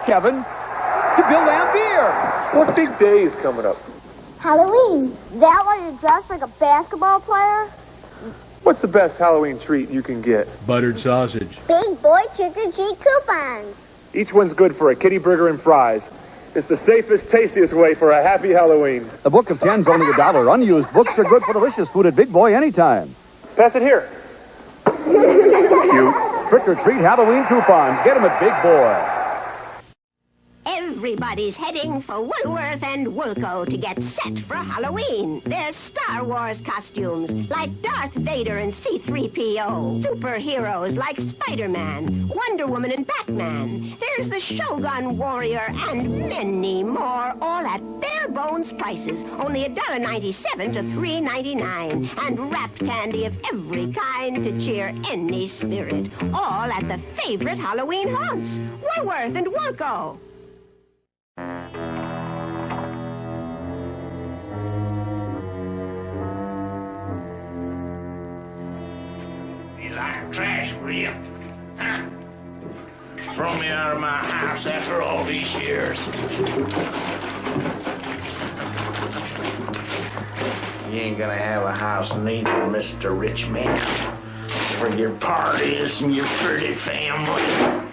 Kevin, to Bill Lambier. What big day is coming up? Halloween. That why you're dressed like a basketball player? What's the best Halloween treat you can get? Buttered sausage. Big boy trick-or-treat coupons. Each one's good for a kitty burger and fries. It's the safest, tastiest way for a happy Halloween. A book of 10's only $1. Unused books are good for delicious food at Big Boy anytime. Pass it here. Cute. Trick-or-treat Halloween coupons. Get them at Big Boy. Everybody's heading for Woolworth and Woolco to get set for Halloween. There's Star Wars costumes like Darth Vader and C-3PO. Superheroes like Spider-Man, Wonder Woman and Batman. There's the Shogun Warrior and many more, all at bare bones prices. Only $1.97 to $3.99. And wrapped candy of every kind to cheer any spirit. All at the favorite Halloween haunts, Woolworth and Woolco. Like trash for you. Huh? Throw me out of my house after all these years. You ain't gonna have a house neither, Mr. Rich Man. For your parties and your pretty family.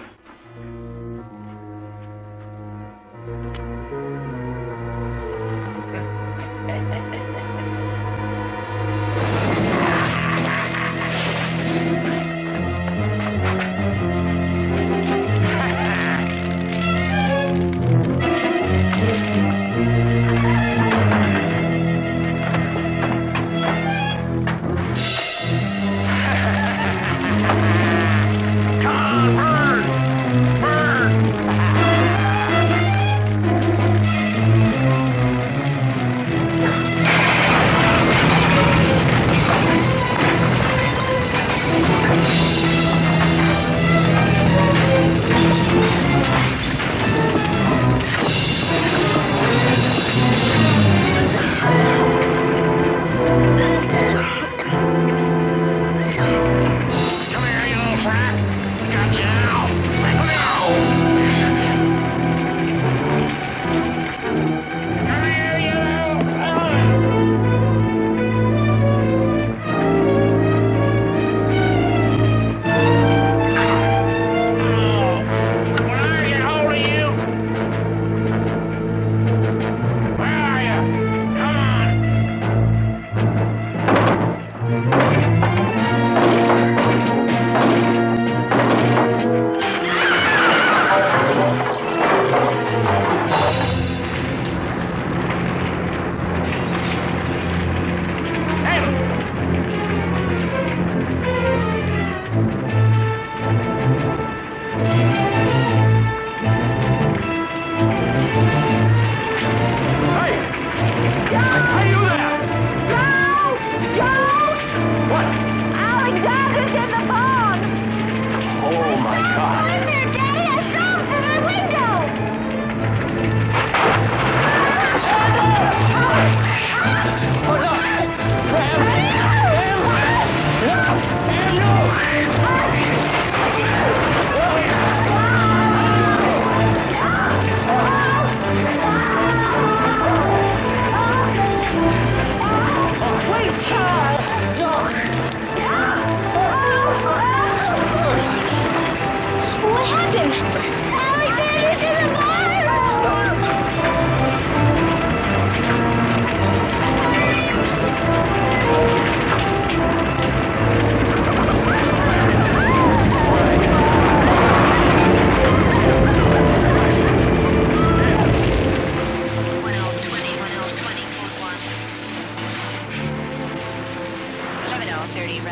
him! Alexander's in the barn!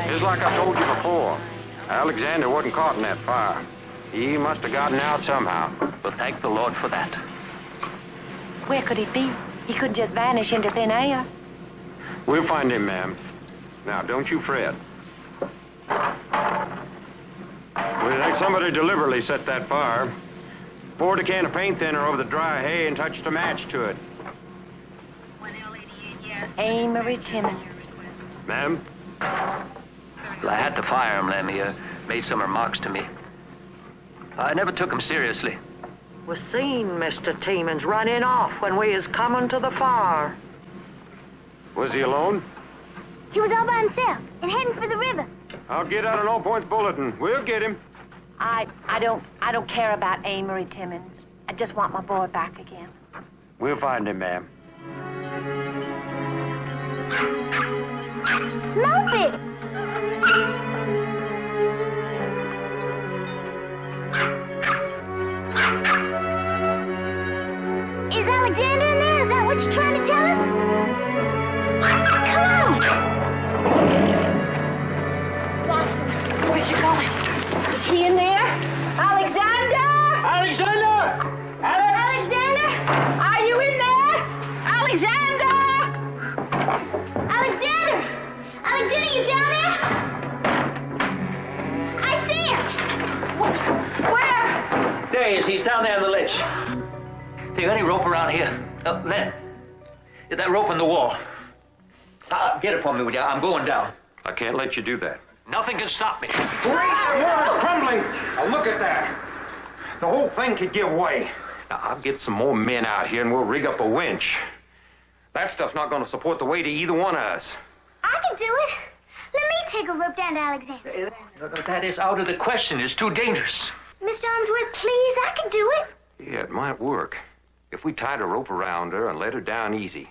Just like I told you before, Alexander wasn't caught in that fire. He must have gotten out somehow. But thank the Lord for that. Where could he be? He couldn't just vanish into thin air. We'll find him, ma'am. Now, don't you fret. We think somebody deliberately set that fire. Poured a can of paint thinner over the dry hay and touched a match to it. Amory Timmons. Ma'am? Well, I had to fire him, Lem. He made some remarks to me. I never took him seriously. We seen Mr. Timmons running off when we was coming to the fire. Was he alone? He was all by himself and heading for the river. I'll get out an all-points bulletin. We'll get him. I don't care about Amory Timmons. I just want my boy back again. We'll find him, ma'am. Mopey! Is Alexander in there? Is that what you're trying to tell us? Come on! Blossom, where you going? Is he in there? Alexander! Alexander! Alexander! Are you in there? Alexander! Alexander! Alexander, you down there? I see him! Where? There he is. He's down there on the ledge. Do you got any rope around here? Len, that rope on the wall. Get it for me, will you? I'm going down. I can't let you do that. Nothing can stop me. It's crumbling. Now look at that. The whole thing could give way. Now, I'll get some more men out here and we'll rig up a winch. That stuff's not going to support the weight of either one of us. I can do it. Let me take a rope down to Alexander. That is out of the question. It's too dangerous. Mr. Unsworth, please, I can do it. Yeah, it might work. If we tied a rope around her and let her down easy.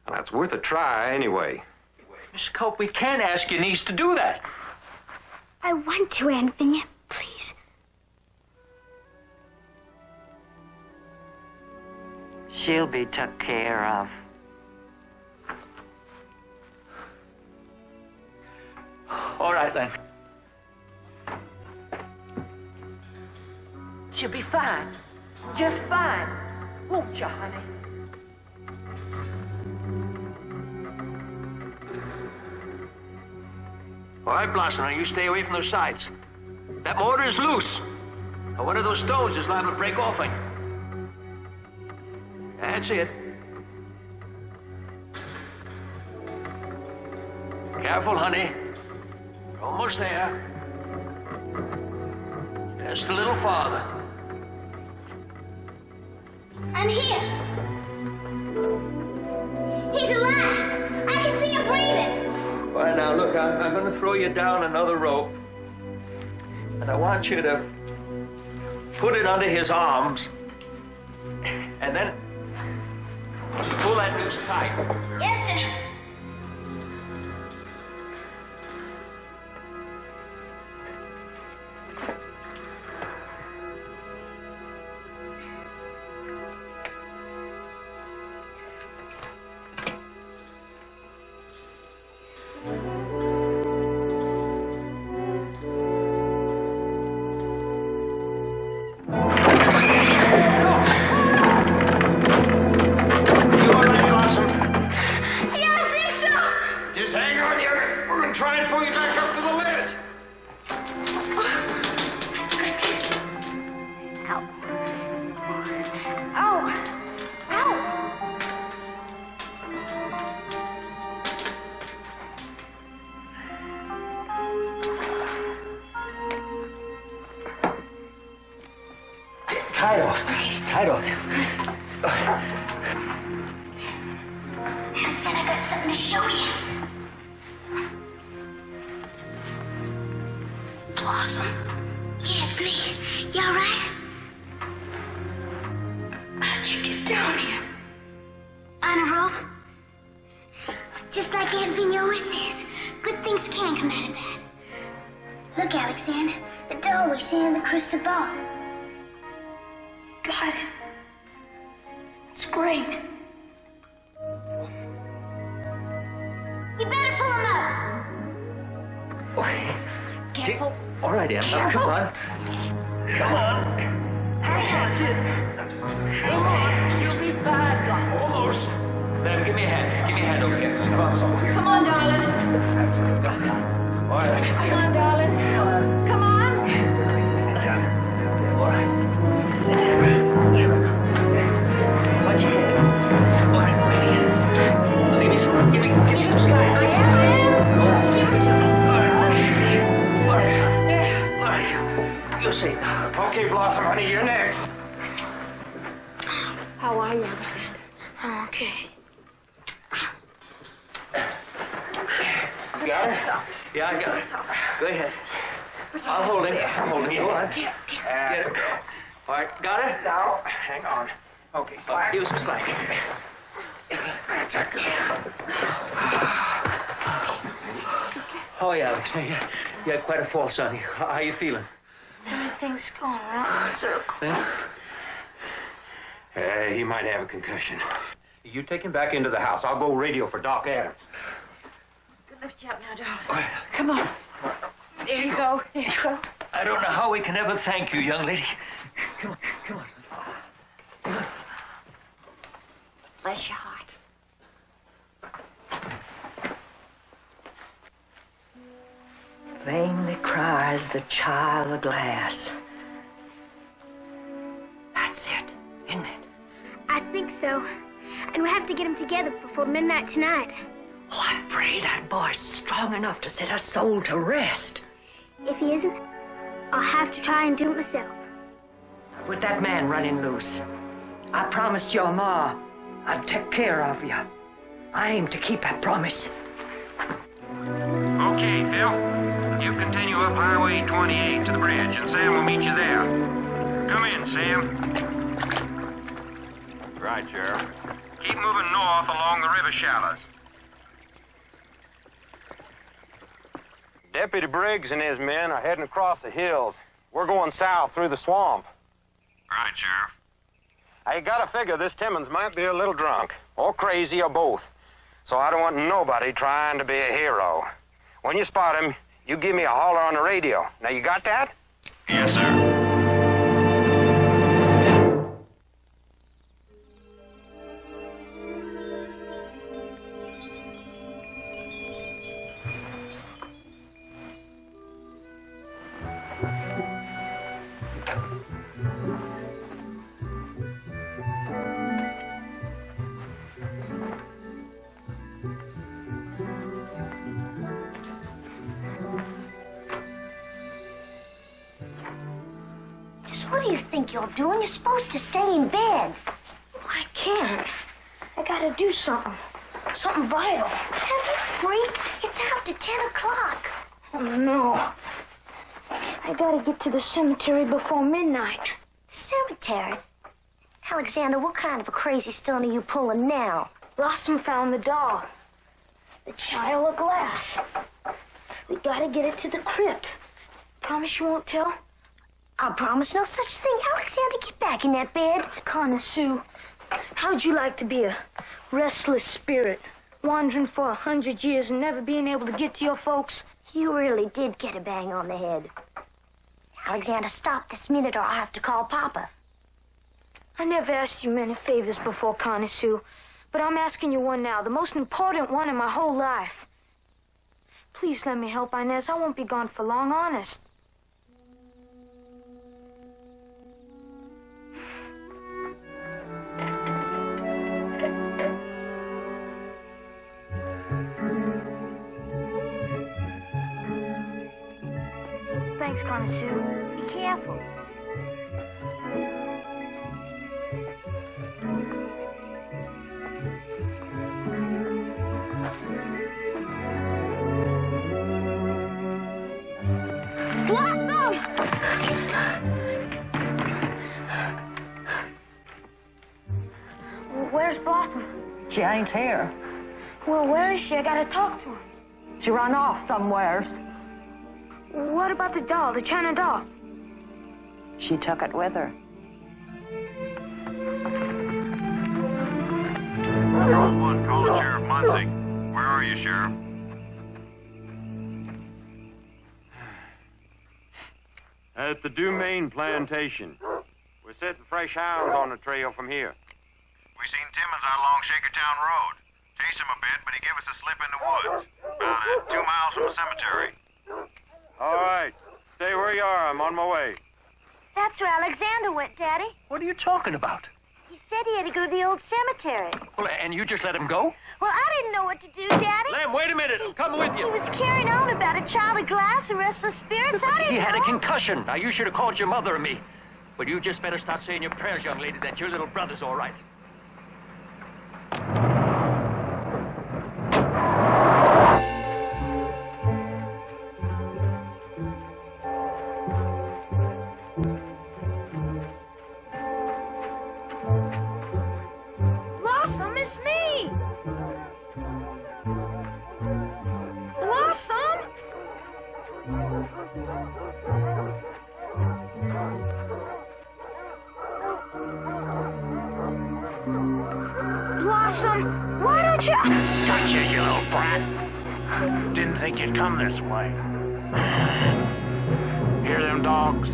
Well, that's worth a try anyway. Miss Cope, we can't ask your niece to do that. I want to, Aunt Vinia. Please. She'll be took care of. All right, then. She'll be fine. Just fine. Won't you, honey? All right, Blossom, now you stay away from those sides. That mortar is loose. Or one of those stones is liable to break off on you. That's it. Careful, honey. We're almost there. Just a little farther. I'm here. He's alive. I can see him breathing. All right, now, look, I'm going to throw you down another rope. And I want you to put it under his arms. And then pull that noose tight. Yes, sir. Tight off. Hanson, I got something to show you. Blossom. Yeah, it's me. You all right? How'd you get down here? On a rope? Just like Aunt Vigna always says, good things can come out of bad. Look, Alexander, the doll we see in the crystal ball. Got it. It's great. You better pull him up. Careful. All right, Em. Careful. Come on. Come on. That's it. Come on. You'll be fine. Almost. Then give me a hand. Give me a hand over here. Come on, Come on, darling. That's it. All right. Come on, darling. Come on. That's it. All right. Watch your head. All right. Give me some slack. I am. Give him to me. All right, son. All right. You're safe now. Okay, Blossom, honey, you're next. How are you, Alexander? I'm okay. You got it? Yeah, I got it. Go ahead. I'll hold him. I'm holding you. All right. That's okay. All right, got it? Now, hang on. Okay, slack. Give us some slack. That's it. Oh, yeah, Alex. You had quite a fall, son. How are you feeling? Everything's going around in a circle. Yeah? He might have a concussion. You take him back into the house. I'll go radio for Doc Adams. Good lift you up now, darling. All right, come on. There you go. There you go. I don't know how we can ever thank you, young lady. Come on, come on. Bless your heart. Vainly cries the child of glass. That's it, isn't it? I think so. And we have to get him together before midnight tonight. Oh, I pray that boy's strong enough to set a soul to rest. If he isn't, I'll have to try and do it myself. With that man running loose, I promised your ma I'd take care of you. I aim to keep that promise. Okay, Phil. You continue up Highway 28 to the bridge, and Sam will meet you there. Come in, Sam. Right, Sheriff. Keep moving north along the river shallows. Deputy Briggs and his men are heading across the hills. We're going south through the swamp. Right, Sheriff. I gotta figure this Timmons might be a little drunk, or crazy, or both. So I don't want nobody trying to be a hero. When you spot him, you give me a holler on the radio. Now, you got that? Yes, sir. What do you think you're doing? You're supposed to stay in bed. I can't. I gotta do something. Something vital. Have you freaked? It's after 10 o'clock. Oh, no. I gotta get to the cemetery before midnight. Cemetery? Alexander, what kind of a crazy stunt are you pulling now? Blossom found the doll. The child of glass. We gotta get it to the crypt. Promise you won't tell? I promise no such thing. Alexander, get back in that bed. Connie Sue, how'd you like to be a restless spirit, wandering for 100 years and never being able to get to your folks? You really did get a bang on the head. Alexander, stop this minute or I'll have to call Papa. I never asked you many favors before, Connie Sue, but I'm asking you one now, the most important one in my whole life. Please let me help, Inez. I won't be gone for long, honest. Thanks, Connie Sue. Be careful. Blossom! Where's Blossom? She ain't here. Well, where is she? I gotta talk to her. She run off somewheres. What about the doll, the China doll? She took it with her. Charles 1, call the Sheriff Muncie. Where are you, Sheriff? At the Dumaine plantation. We're setting fresh hounds on the trail from here. We seen Timmons out along Shakertown Road. Chased him a bit, but he gave us a slip in the woods. About 2 miles from the cemetery. All right. Stay where you are. I'm on my way. That's where Alexander went, Daddy. What are you talking about? He said he had to go to the old cemetery. Well, and you just let him go? Well, I didn't know what to do, Daddy. Lem, wait a minute. I'm coming with you. He was carrying on about a child of glass and restless spirits. I didn't He had know. a concussion. Now, you should have called your mother and me. But you just better start saying your prayers, young lady, that your little brother's all right. Blossom, it's me! Blossom! Blossom, why don't you... Gotcha, you little brat. Didn't think you'd come this way. Hear them dogs?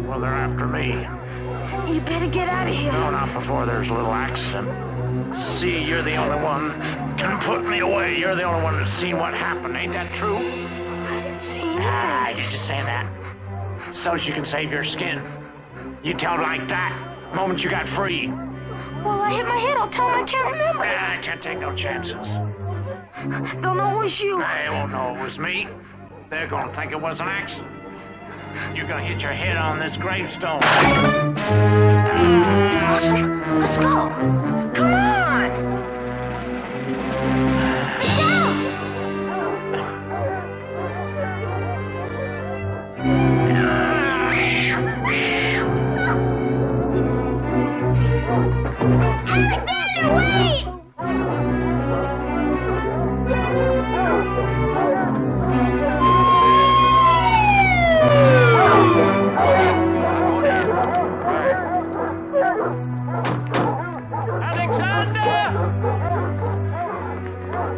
Well, they're after me. You better get out of here. No, not before there's a little accident. See, you're the only one can put me away. You're the only one that's seen what happened. Ain't that true? I didn't see anything. Ah, you're just saying that so you can save your skin. You tell like that the moment you got free. Well, I hit my head. I'll tell them I can't remember. I can't take no chances. They'll know it was you. They won't know it was me. They're gonna think it was an accident. You're gonna hit your head on this gravestone. Blossom, let's go. Come on. Get down. Alexander, wait!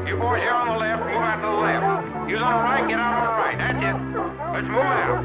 You boys here on the left, move out to the left. You's on the right, get out on the right. That's it. Let's move out.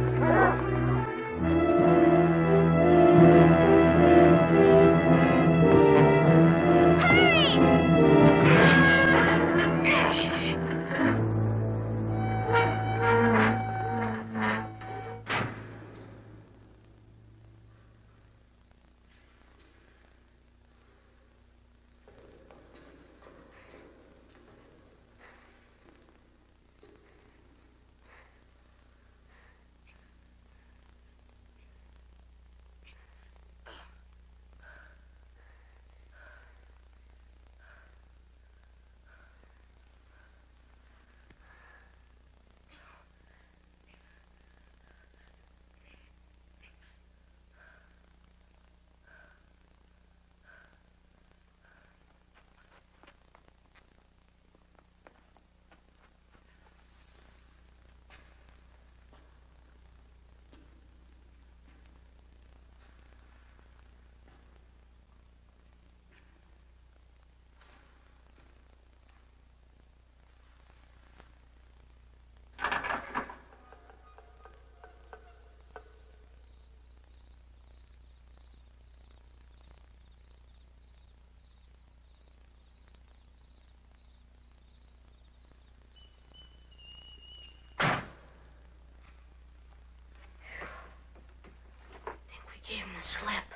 Gave him the slip.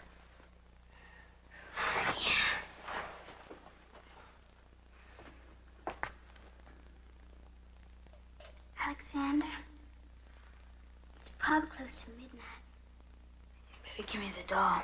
Alexander, it's probably close to midnight. Better give me the doll.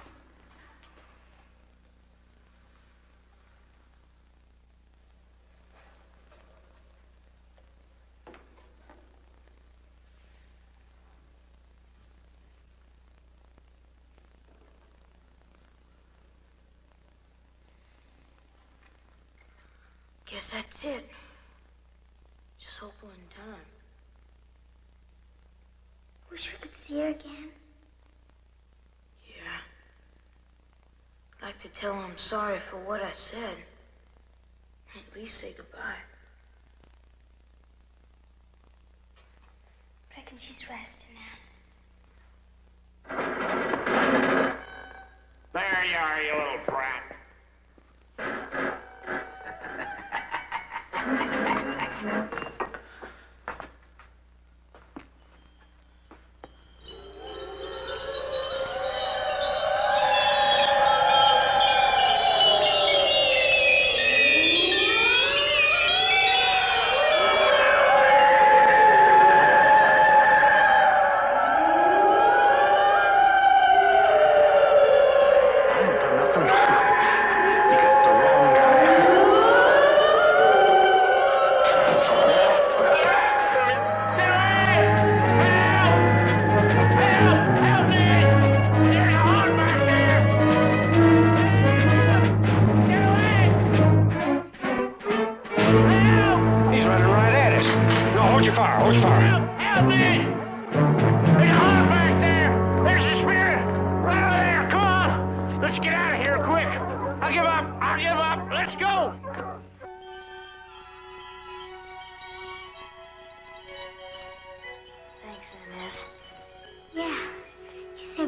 that's it. Just hope we're in time. Wish we could see her again. Yeah. I'd like to tell her I'm sorry for what I said. At least say goodbye. Reckon she's resting now. There you are, you little brat.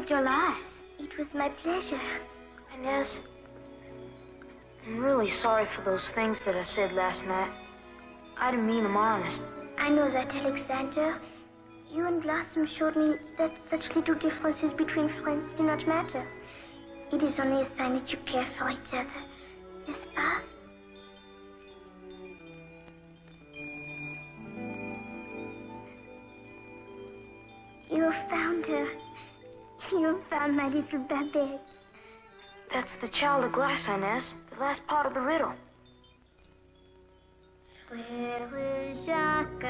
Your lives. It was my pleasure. Inez, I'm really sorry for those things that I said last night. I didn't mean them honest. I know that, Alexander. You and Blossom showed me that such little differences between friends do not matter. It is only a sign that you care for each other. N'est-ce pas? You have found her. You have found my little Babette. That's the child of glass, Inez. The last part of the riddle. Frère Jacques,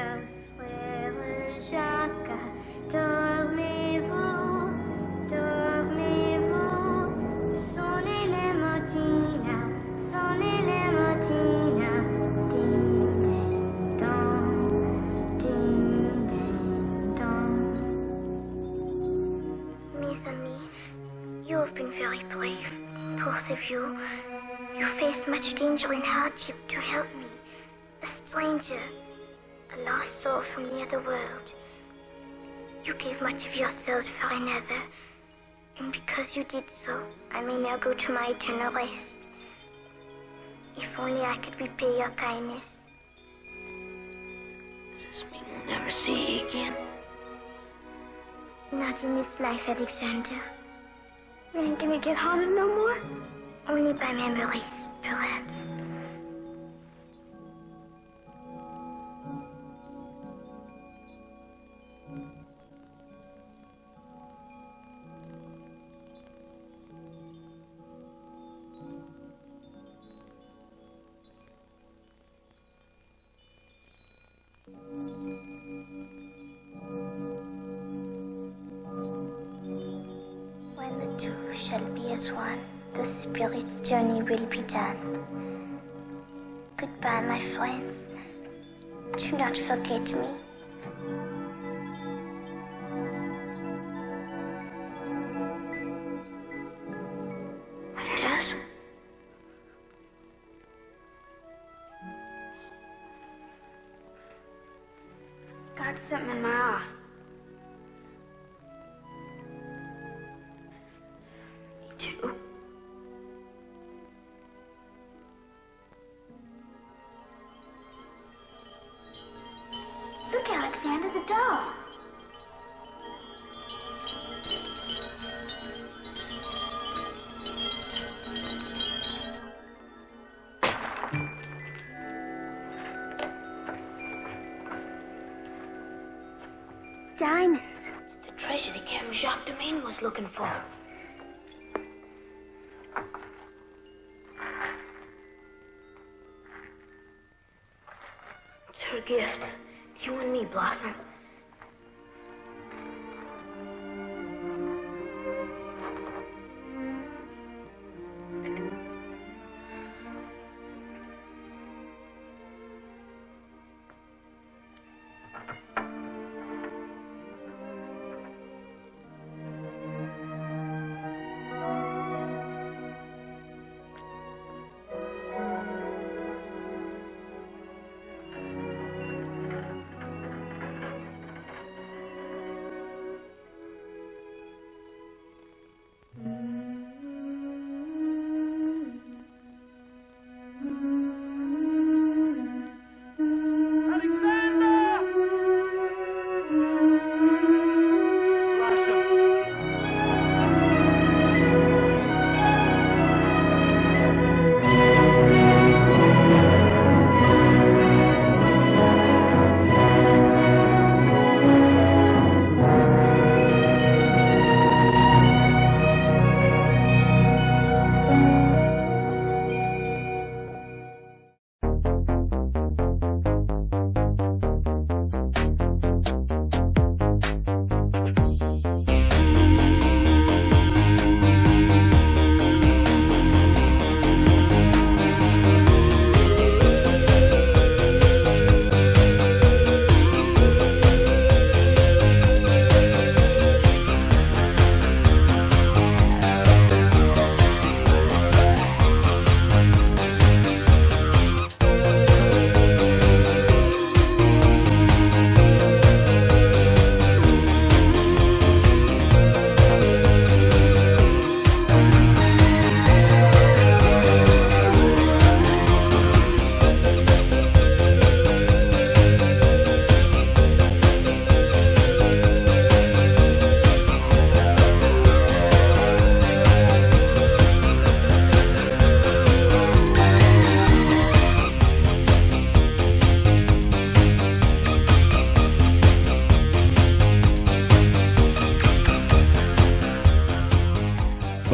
dormez-vous, dormez-vous. Sonnez les matines, sonnez les matines. Ding, ding, dong, ding, ding, dong. Mes amis, you have been very brave, both of you. You faced much danger and hardship to help me. A stranger, a lost soul from the other world. You gave much of yourselves for another, and because you did so, I may now go to my eternal rest. If only I could repay your kindness. Does this mean we'll never see you again? Not in this life, Alexander. We ain't gonna get haunted no more. Only by memories, perhaps. When the two shall be as one, the spirit's journey will be done. Goodbye, my friends. Do not forget me. Yes? Got something in my eye. Me too. Look, Alexander, the doll. Diamonds. It's the treasure that Captain Jacques Domain was looking for. It's her gift. It's you and me, Blossom.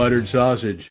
buttered sausage.